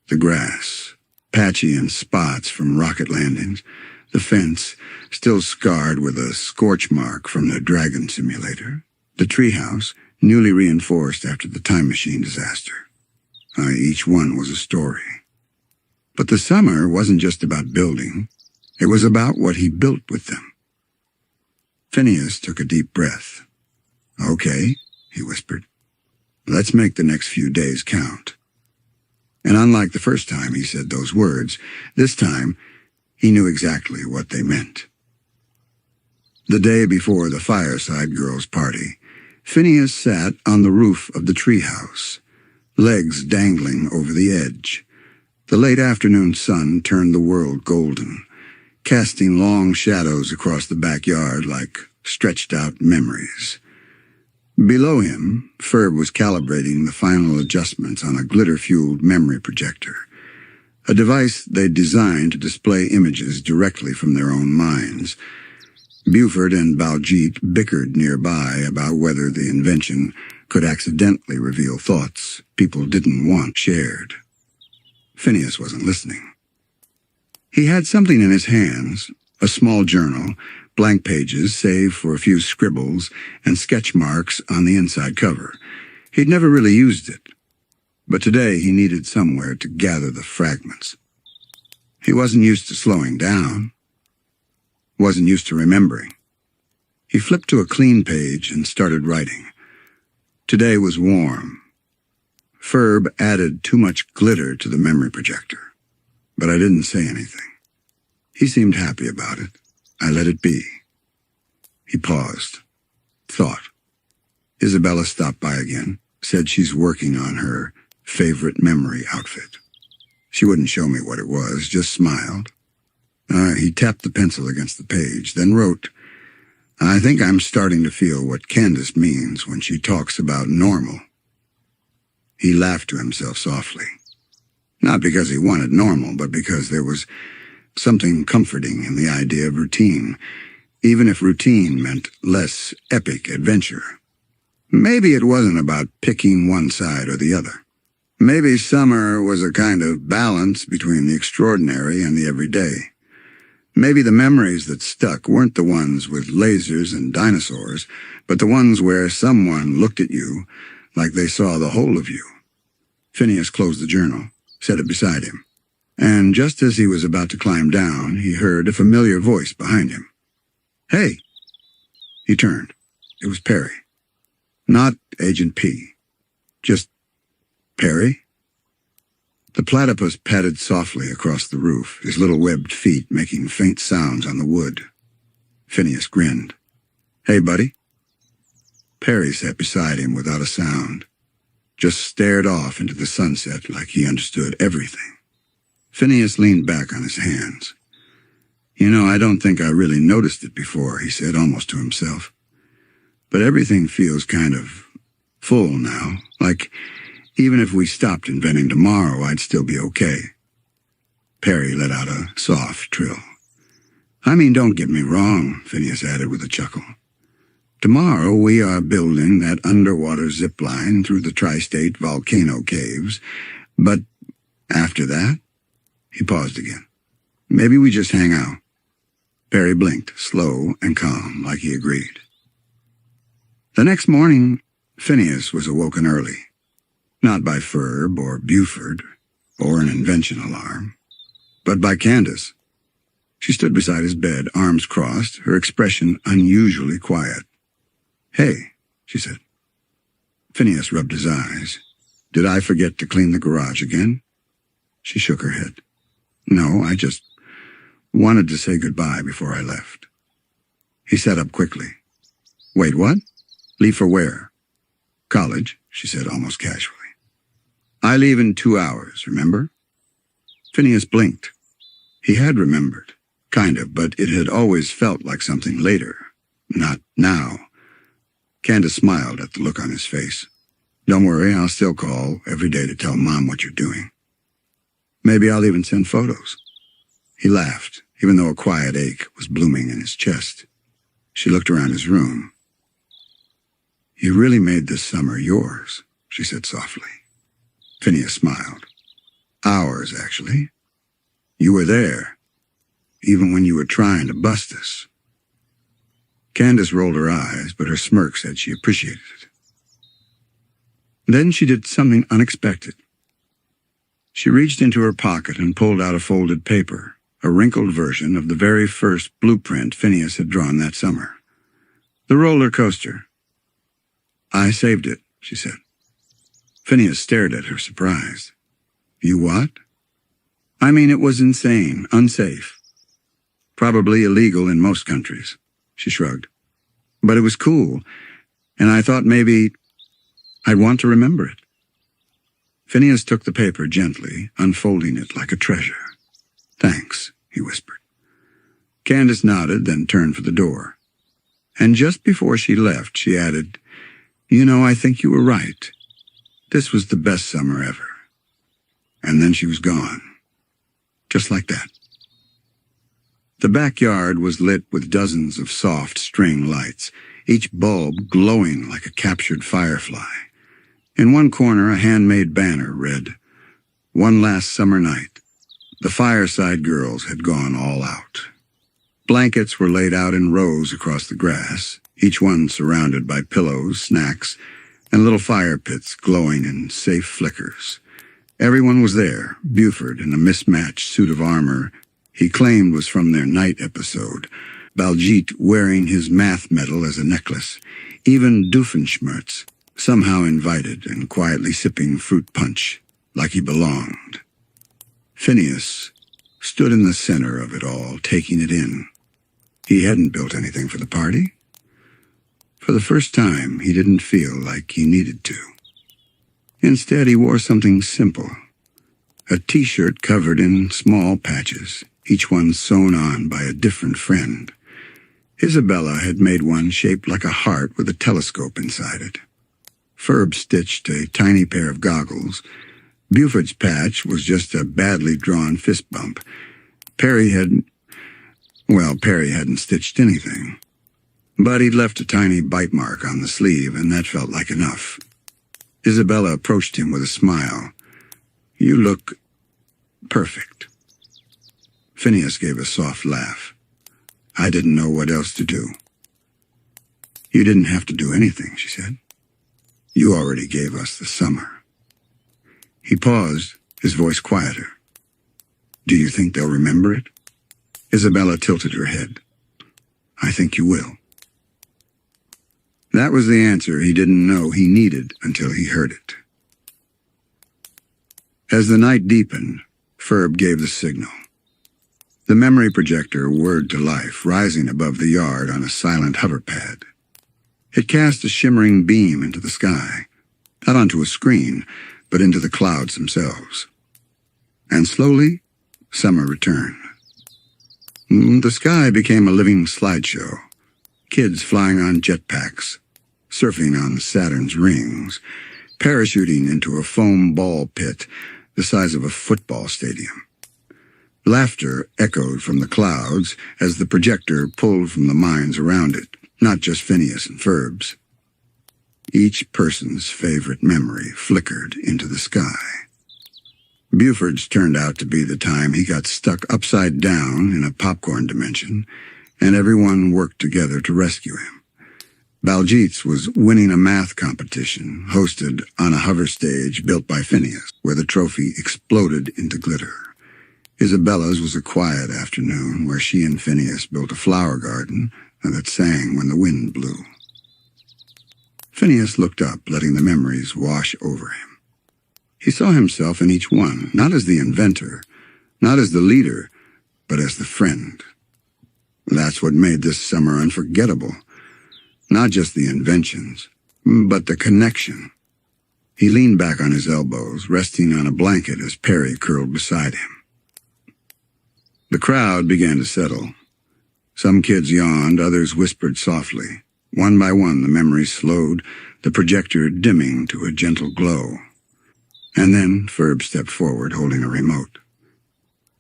The grass, patchy in spots from rocket landings, the fence, still scarred with a scorch mark from the Dragon simulator, the treehouse, newly reinforced after the time machine disaster. Each one was a story. But the summer wasn't just about building. It was about what he built with them. Phineas took a deep breath. "Okay," he whispered. "Let's make the next few days count." And unlike the first time he said those words, this time he knew exactly what they meant. The day before the Fireside Girls' party, Phineas sat on the roof of the treehouse, legs dangling over the edge. The late afternoon sun turned the world golden, casting long shadows across the backyard like stretched-out memories. Below him, Ferb was calibrating the final adjustments on a glitter-fueled memory projector, a device they'd designed to display images directly from their own minds. Buford and Baljeet bickered nearby about whether the invention could accidentally reveal thoughts people didn't want shared. Phineas wasn't listening. He had something in his hands, a small journal, blank pages save for a few scribbles and sketch marks on the inside cover. He'd never really used it, but today he needed somewhere to gather the fragments. He wasn't used to slowing down, wasn't used to remembering. He flipped to a clean page and started writing. Today was warm. Ferb added too much glitter to the memory projector, but I didn't say anything. He seemed happy about it. I let it be. He paused, thought. Isabella stopped by again, said she's working on her favorite memory outfit. She wouldn't show me what it was, just smiled. He tapped the pencil against the page, then wrote, "I think I'm starting to feel what Candace means when she talks about normal." He laughed to himself softly. Not because he wanted normal, but because there was something comforting in the idea of routine, even if routine meant less epic adventure. Maybe it wasn't about picking one side or the other. Maybe summer was a kind of balance between the extraordinary and the everyday. Maybe the memories that stuck weren't the ones with lasers and dinosaurs, but the ones where someone looked at you like they saw the whole of you. Phineas closed the journal, set it beside him, and just as he was about to climb down, he heard a familiar voice behind him. "Hey!" He turned. It was Perry. Not Agent P. Just Perry. The platypus padded softly across the roof, his little webbed feet making faint sounds on the wood. Phineas grinned. "Hey, buddy." Perry sat beside him without a sound, just stared off into the sunset like he understood everything. Phineas leaned back on his hands. "You know, I don't think I really noticed it before," he said, almost to himself. "But everything feels kind of full now, like even if we stopped inventing tomorrow, I'd still be okay." Perry let out a soft trill. "I mean, don't get me wrong," Phineas added with a chuckle. "Tomorrow we are building that underwater zip line through the tri-state volcano caves, but after that..." He paused again. "Maybe we just hang out." Perry blinked, slow and calm, like he agreed. The next morning, Phineas was awoken early. Not by Ferb or Buford or an invention alarm, but by Candace. She stood beside his bed, arms crossed, her expression unusually quiet. "Hey," she said. Phineas rubbed his eyes. "Did I forget to clean the garage again?" She shook her head. "No, I just wanted to say goodbye before I left." He sat up quickly. "Wait, what? Leave for where?" "College," she said almost casually. "I leave in 2 hours, remember?" Phineas blinked. He had remembered, kind of, but it had always felt like something later, not now. Candace smiled at the look on his face. "Don't worry, I'll still call every day to tell Mom what you're doing. Maybe I'll even send photos." He laughed, even though a quiet ache was blooming in his chest. She looked around his room. "You really made this summer yours," she said softly. Phineas smiled. "Ours, actually. You were there, even when you were trying to bust us." Candace rolled her eyes, but her smirk said she appreciated it. Then she did something unexpected. She reached into her pocket and pulled out a folded paper, a wrinkled version of the very first blueprint Phineas had drawn that summer. "The roller coaster." "I saved it," she said. Phineas stared at her, surprised. "You what?" "I mean, it was insane, unsafe. Probably illegal in most countries," she shrugged. "But it was cool, and I thought maybe I'd want to remember it." Phineas took the paper gently, unfolding it like a treasure. "Thanks," he whispered. Candace nodded, then turned for the door. And just before she left, she added, "You know, I think you were right. This was the best summer ever." And then she was gone. Just like that. The backyard was lit with dozens of soft string lights, each bulb glowing like a captured firefly. In one corner, a handmade banner read, "One last summer night." The Fireside Girls had gone all out. Blankets were laid out in rows across the grass, each one surrounded by pillows, snacks, and little fire pits glowing in safe flickers. Everyone was there, Buford in a mismatched suit of armor he claimed was from their night episode, Baljeet wearing his math medal as a necklace, even Doofenshmirtz, somehow invited and quietly sipping fruit punch like he belonged. Phineas stood in the center of it all, taking it in. He hadn't built anything for the party. For the first time, he didn't feel like he needed to. Instead, he wore something simple, a t-shirt covered in small patches, each one sewn on by a different friend. Isabella had made one shaped like a heart with a telescope inside it. Ferb stitched a tiny pair of goggles. Buford's patch was just a badly drawn fist bump. Perry hadn't stitched anything. But he'd left a tiny bite mark on the sleeve, and that felt like enough. Isabella approached him with a smile. "You look perfect." Phineas gave a soft laugh. "I didn't know what else to do." "You didn't have to do anything," she said. "You already gave us the summer." He paused, his voice quieter. "Do you think they'll remember it?" Isabella tilted her head. "I think you will." That was the answer he didn't know he needed until he heard it. As the night deepened, Ferb gave the signal. The memory projector whirred to life, rising above the yard on a silent hoverpad. It cast a shimmering beam into the sky, not onto a screen, but into the clouds themselves. And slowly, summer returned. The sky became a living slideshow. Kids flying on jetpacks, surfing on Saturn's rings, parachuting into a foam ball pit the size of a football stadium. Laughter echoed from the clouds as the projector pulled from the minds around it, not just Phineas and Ferb's. Each person's favorite memory flickered into the sky. Buford's turned out to be the time he got stuck upside down in a popcorn dimension, and everyone worked together to rescue him. Baljeet's was winning a math competition hosted on a hover stage built by Phineas, where the trophy exploded into glitter. Isabella's was a quiet afternoon where she and Phineas built a flower garden that sang when the wind blew. Phineas looked up, letting the memories wash over him. He saw himself in each one, not as the inventor, not as the leader, but as the friend. That's what made this summer unforgettable. Not just the inventions, but the connection. He leaned back on his elbows, resting on a blanket as Perry curled beside him. The crowd began to settle. Some kids yawned, others whispered softly. One by one, the memories slowed, the projector dimming to a gentle glow. And then Ferb stepped forward, holding a remote.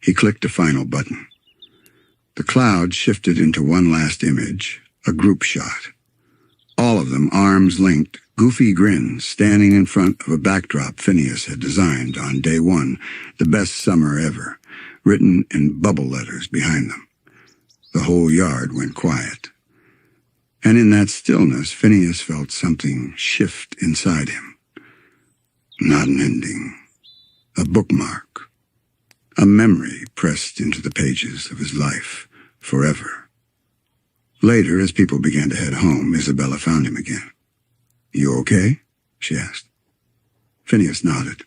He clicked a final button. The cloud shifted into one last image, a group shot. All of them, arms linked, goofy grins, standing in front of a backdrop Phineas had designed on day one, the best summer ever, written in bubble letters behind them. The whole yard went quiet. And in that stillness, Phineas felt something shift inside him. Not an ending. A bookmark. A memory pressed into the pages of his life forever. Later, as people began to head home, Isabella found him again. "You okay?" she asked. Phineas nodded.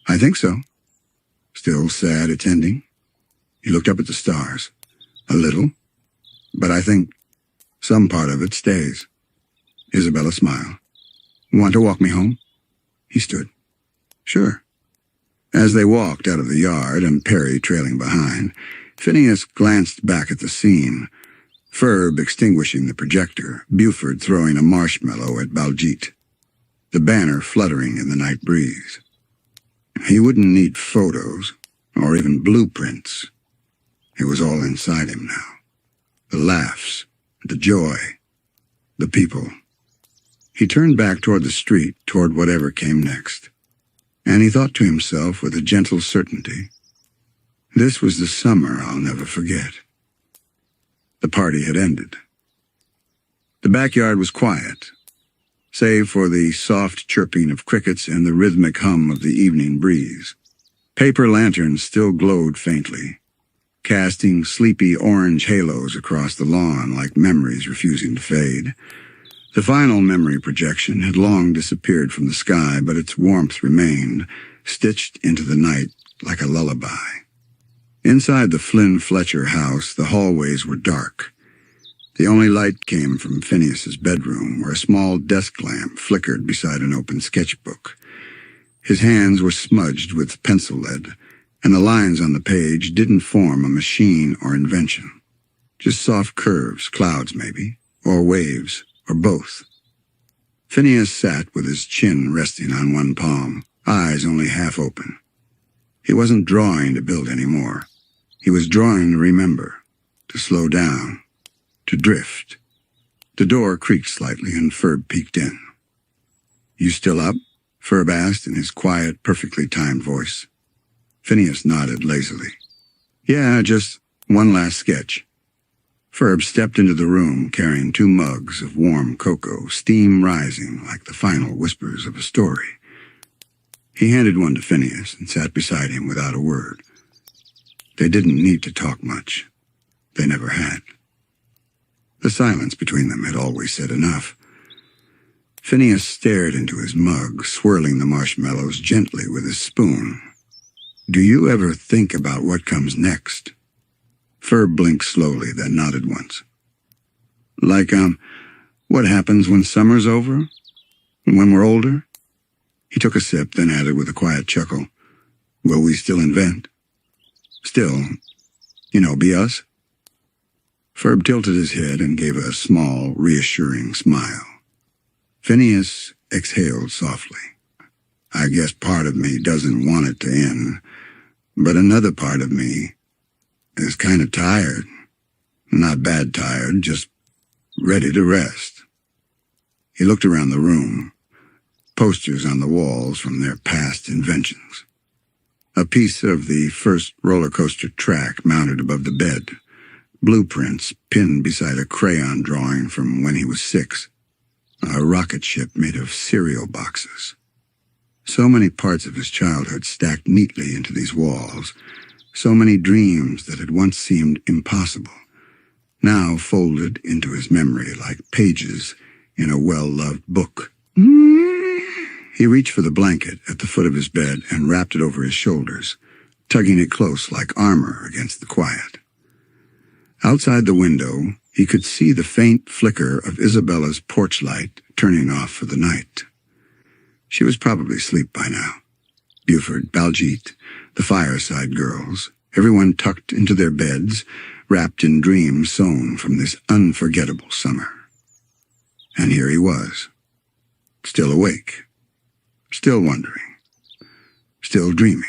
"I think so." Still sad attending? He looked up at the stars. "A little. But I think some part of it stays." Isabella smiled. "Want to walk me home?" He stood. "Sure." As they walked out of the yard, and Perry trailing behind, Phineas glanced back at the scene. Ferb extinguishing the projector, Buford throwing a marshmallow at Baljeet, the banner fluttering in the night breeze. He wouldn't need photos, or even blueprints. It was all inside him now. The laughs, the joy, the people. He turned back toward the street, toward whatever came next. And he thought to himself with a gentle certainty, this was the summer I'll never forget. The party had ended. The backyard was quiet, save for the soft chirping of crickets and the rhythmic hum of the evening breeze. Paper lanterns still glowed faintly, casting sleepy orange halos across the lawn like memories refusing to fade. The final memory projection had long disappeared from the sky, but its warmth remained, stitched into the night like a lullaby. Inside the Flynn Fletcher house, the hallways were dark. The only light came from Phineas's bedroom, where a small desk lamp flickered beside an open sketchbook. His hands were smudged with pencil lead, and the lines on the page didn't form a machine or invention. Just soft curves, clouds maybe, or waves, or both. Phineas sat with his chin resting on one palm, eyes only half open. He wasn't drawing to build anymore. He was drawing to remember, to slow down, to drift. The door creaked slightly and Ferb peeked in. "You still up?" Ferb asked in his quiet, perfectly timed voice. Phineas nodded lazily. Yeah, just one last sketch. Ferb stepped into the room carrying 2 mugs of warm cocoa, steam rising like the final whispers of a story. He handed one to Phineas and sat beside him without a word. They didn't need to talk much. They never had. The silence between them had always said enough. Phineas stared into his mug, swirling the marshmallows gently with his spoon. Do you ever think about what comes next? Ferb blinked slowly, then nodded once. Like, what happens when summer's over? When we're older? He took a sip, then added with a quiet chuckle, will we still invent? Still, be us? Ferb tilted his head and gave a small, reassuring smile. Phineas exhaled softly. I guess part of me doesn't want it to end, but another part of me is kind of tired. Not bad tired, just ready to rest. He looked around the room, posters on the walls from their past inventions. A piece of the first roller coaster track mounted above the bed, blueprints pinned beside a crayon drawing from when he was 6, a rocket ship made of cereal boxes. So many parts of his childhood stacked neatly into these walls, so many dreams that had once seemed impossible, now folded into his memory like pages in a well-loved book. He reached for the blanket at the foot of his bed and wrapped it over his shoulders, tugging it close like armor against the quiet. Outside the window, he could see the faint flicker of Isabella's porch light turning off for the night. She was probably asleep by now. Buford, Baljeet, the fireside girls, everyone tucked into their beds, wrapped in dreams sown from this unforgettable summer. And here he was, still awake, still wondering, still dreaming.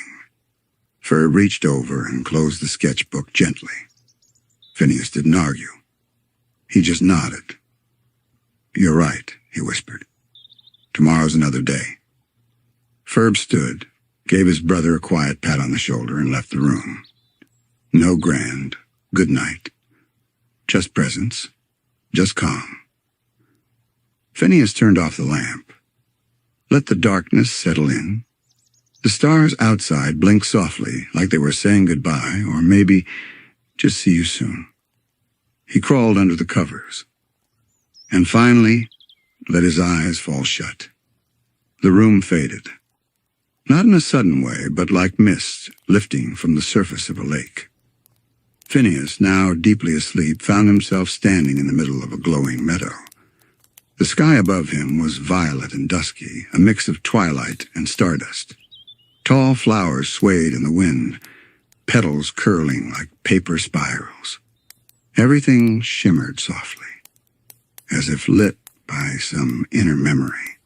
Ferb reached over and closed the sketchbook gently. Phineas didn't argue. He just nodded. You're right, he whispered. Tomorrow's another day. Ferb stood, gave his brother a quiet pat on the shoulder, and left the room. No grand good night. Just presence. Just calm. Phineas turned off the lamp. Let the darkness settle in. The stars outside blinked softly, like they were saying goodbye, or maybe just see you soon. He crawled under the covers, and finally let his eyes fall shut. The room faded. Not in a sudden way, but like mist lifting from the surface of a lake. Phineas, now deeply asleep, found himself standing in the middle of a glowing meadow. The sky above him was violet and dusky, a mix of twilight and stardust. Tall flowers swayed in the wind, petals curling like paper spirals. Everything shimmered softly, as if lit by some inner memory.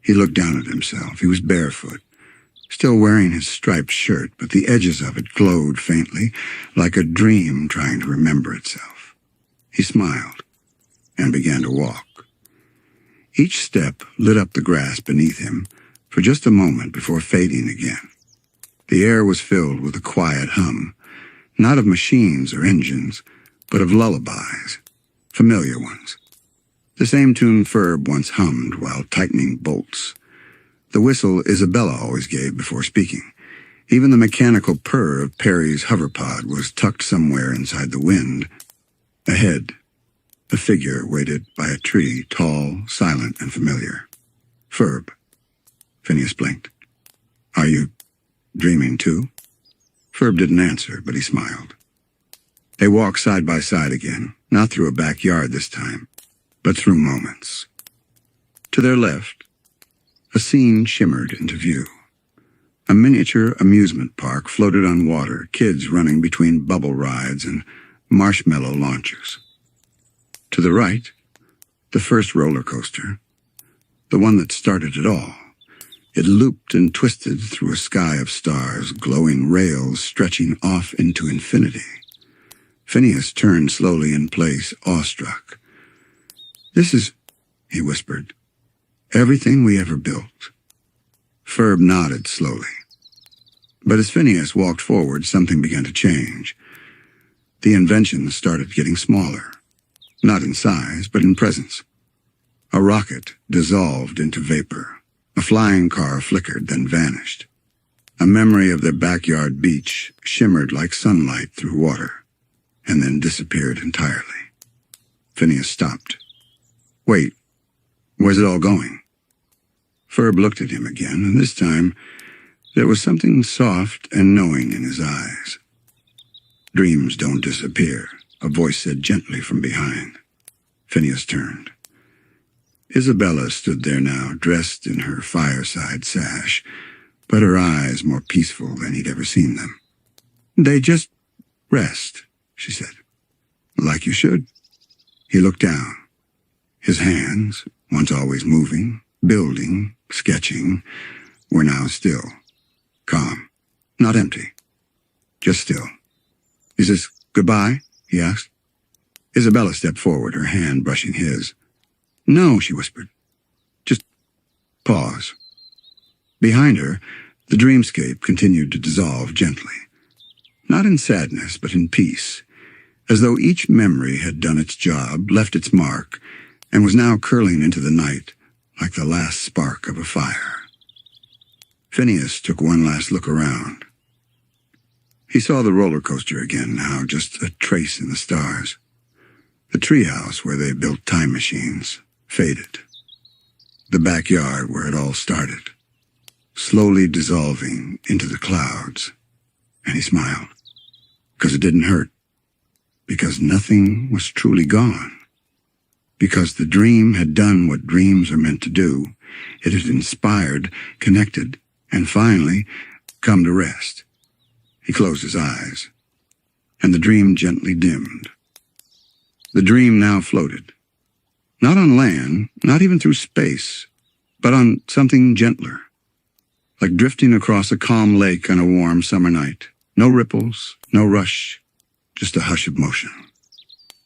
He looked down at himself. He was barefoot, still wearing his striped shirt, but the edges of it glowed faintly, like a dream trying to remember itself. He smiled and began to walk. Each step lit up the grass beneath him for just a moment before fading again. The air was filled with a quiet hum, not of machines or engines, but of lullabies, familiar ones. The same tune Ferb once hummed while tightening bolts. The whistle Isabella always gave before speaking. Even the mechanical purr of Perry's hoverpod was tucked somewhere inside the wind. Ahead, a figure waited by a tree, tall, silent, and familiar. Ferb. Phineas blinked. Are you dreaming too? Ferb didn't answer, but he smiled. They walked side by side again, not through a backyard this time, but through moments. To their left, a scene shimmered into view. A miniature amusement park floated on water, kids running between bubble rides and marshmallow launchers. To the right, the first roller coaster, the one that started it all. It looped and twisted through a sky of stars, glowing rails stretching off into infinity. Phineas turned slowly in place, awestruck. This is, he whispered, everything we ever built. Ferb nodded slowly. But as Phineas walked forward, something began to change. The invention started getting smaller, not in size, but in presence. A rocket dissolved into vapor. A flying car flickered, then vanished. A memory of their backyard beach shimmered like sunlight through water, and then disappeared entirely. Phineas stopped. Wait, where's it all going? Ferb looked at him again, and this time there was something soft and knowing in his eyes. Dreams don't disappear, a voice said gently from behind. Phineas turned. Isabella stood there now, dressed in her fireside sash, but her eyes more peaceful than he'd ever seen them. They just rest, she said. Like you should. He looked down. His hands, once always moving, building, sketching, were now still. Calm. Not empty. Just still. Is this goodbye? He asked. Isabella stepped forward, her hand brushing his. No, she whispered. Just pause. Behind her, the dreamscape continued to dissolve gently. Not in sadness, but in peace, as though each memory had done its job, left its mark, and was now curling into the night like the last spark of a fire. Phineas took one last look around. He saw the roller coaster again now, just a trace in the stars. The treehouse where they built time machines faded. The backyard where it all started, slowly dissolving into the clouds. And he smiled, because it didn't hurt, because nothing was truly gone, because the dream had done what dreams are meant to do. It had inspired, connected, and finally come to rest. He closed his eyes, and the dream gently dimmed. The dream now floated, not on land, not even through space, but on something gentler, like drifting across a calm lake on a warm summer night. No ripples, no rush, just a hush of motion.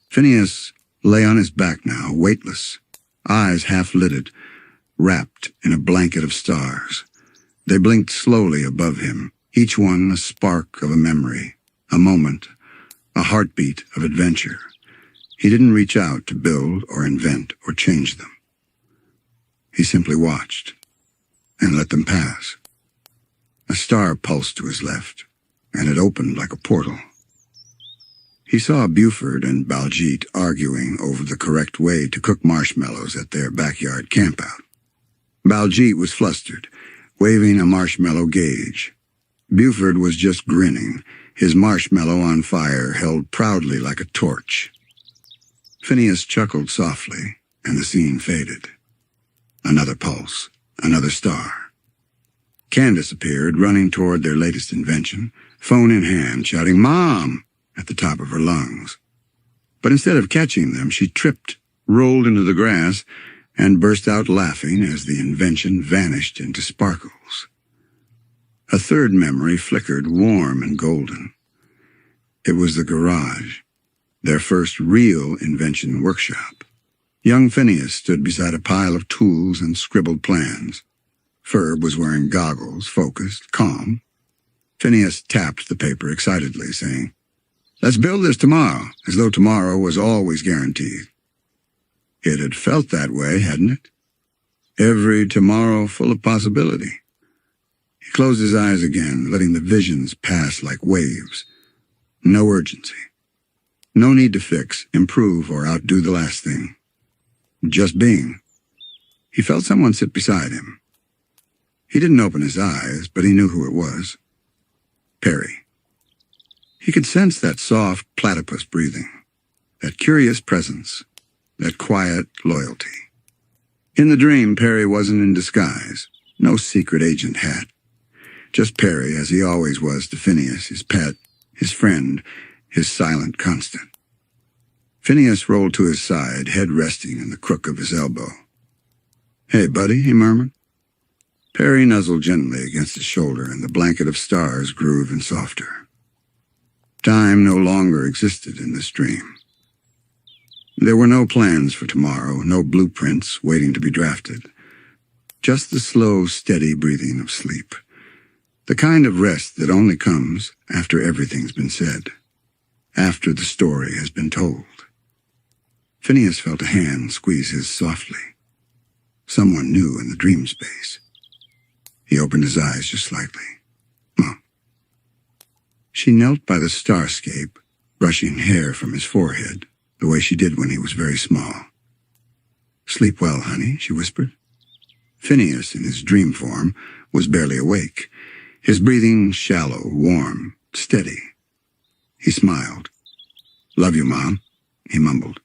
Phineas lay on his back now, weightless, eyes half-lidded, wrapped in a blanket of stars. They blinked slowly above him, each one a spark of a memory, a moment, a heartbeat of adventure. He didn't reach out to build or invent or change them. He simply watched and let them pass. A star pulsed to his left, and it opened like a portal. He saw Buford and Baljeet arguing over the correct way to cook marshmallows at their backyard campout. Baljeet was flustered, waving a marshmallow gauge. Buford was just grinning, his marshmallow on fire held proudly like a torch. Phineas chuckled softly, and the scene faded. Another pulse, another star. Candace appeared, running toward their latest invention, phone in hand, shouting, "Mom!" at the top of her lungs. But instead of catching them, she tripped, rolled into the grass, and burst out laughing as the invention vanished into sparkles. A third memory flickered, warm and golden. It was the garage, their first real invention workshop. Young Phineas stood beside a pile of tools and scribbled plans. Ferb was wearing goggles, focused, calm. Phineas tapped the paper excitedly, saying, "Let's build this tomorrow," as though tomorrow was always guaranteed. It had felt that way, hadn't it? Every tomorrow full of possibility. He closed his eyes again, letting the visions pass like waves. No urgency. No need to fix, improve, or outdo the last thing. Just being. He felt someone sit beside him. He didn't open his eyes, but he knew who it was. Perry. He could sense that soft platypus breathing, that curious presence, that quiet loyalty. In the dream, Perry wasn't in disguise. No secret agent hat. Just Perry, as he always was to Phineas, his pet, his friend, his silent constant. Phineas rolled to his side, head resting in the crook of his elbow. "Hey, buddy," he murmured. Perry nuzzled gently against his shoulder, and the blanket of stars grew even softer. Time no longer existed in this dream. There were no plans for tomorrow, no blueprints waiting to be drafted. Just the slow, steady breathing of sleep. The kind of rest that only comes after everything's been said, after the story has been told. Phineas felt a hand squeeze his softly. Someone new in the dream space. He opened his eyes just slightly. Mom. She knelt by the starscape, brushing hair from his forehead, the way she did when he was very small. "Sleep well, honey," she whispered. Phineas, in his dream form, was barely awake, his breathing shallow, warm, steady. He smiled. "Love you, Mom," he mumbled.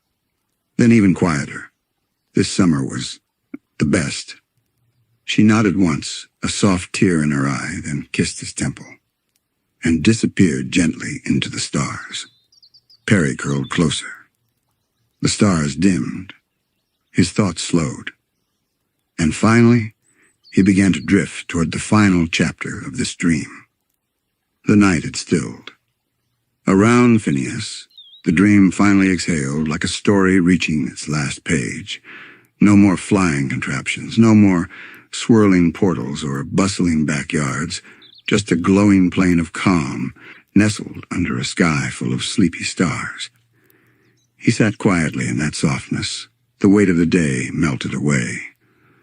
Then even quieter. This summer was the best. She nodded once, a soft tear in her eye, then kissed his temple, and disappeared gently into the stars. Perry curled closer. The stars dimmed. His thoughts slowed. And finally, he began to drift toward the final chapter of this dream. The night had stilled. Around Phineas, the dream finally exhaled like a story reaching its last page. No more flying contraptions, no more swirling portals or bustling backyards, just a glowing plain of calm, nestled under a sky full of sleepy stars. He sat quietly in that softness. The weight of the day melted away.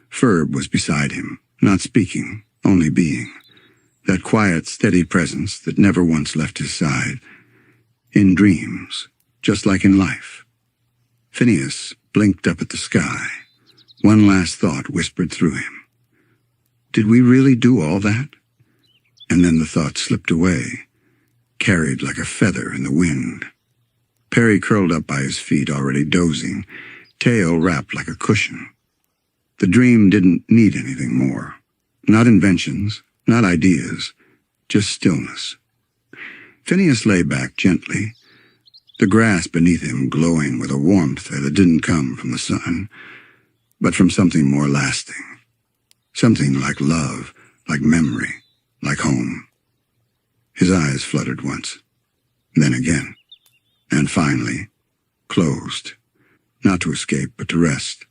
Ferb was beside him, not speaking, only being. That quiet, steady presence that never once left his side. In dreams, just like in life. Phineas blinked up at the sky. One last thought whispered through him. Did we really do all that? And then the thought slipped away, carried like a feather in the wind. Perry curled up by his feet, already dozing, tail wrapped like a cushion. The dream didn't need anything more. Not inventions, not ideas, just stillness. Phineas lay back gently, the grass beneath him glowing with a warmth that didn't come from the sun, but from something more lasting. Something like love, like memory, like home. His eyes fluttered once, then again, and finally closed, not to escape but to rest,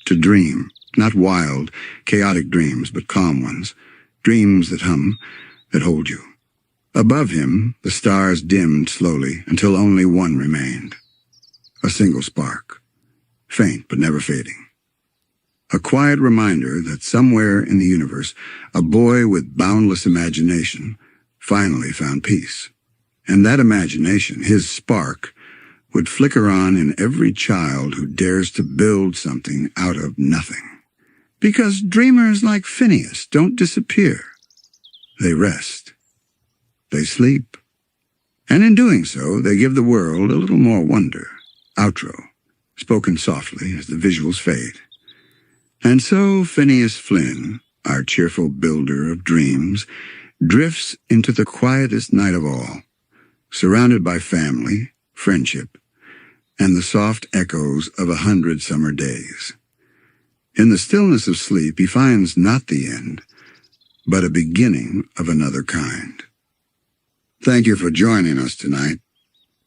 to dream, not wild, chaotic dreams, but calm ones, dreams that hum, that hold you. Above him, the stars dimmed slowly until only one remained, a single spark, faint but never fading. A quiet reminder that somewhere in the universe, a boy with boundless imagination finally found peace. And that imagination, his spark, would flicker on in every child who dares to build something out of nothing. Because dreamers like Phineas don't disappear. They rest. They sleep. And in doing so, they give the world a little more wonder. Outro, spoken softly as the visuals fade. And so Phineas Flynn, our cheerful builder of dreams, drifts into the quietest night of all, surrounded by family, friendship, and the soft echoes of 100 summer days. In the stillness of sleep, he finds not the end, but a beginning of another kind. Thank you for joining us tonight.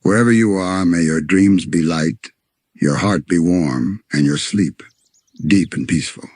Wherever you are, may your dreams be light, your heart be warm, and your sleep deep and peaceful.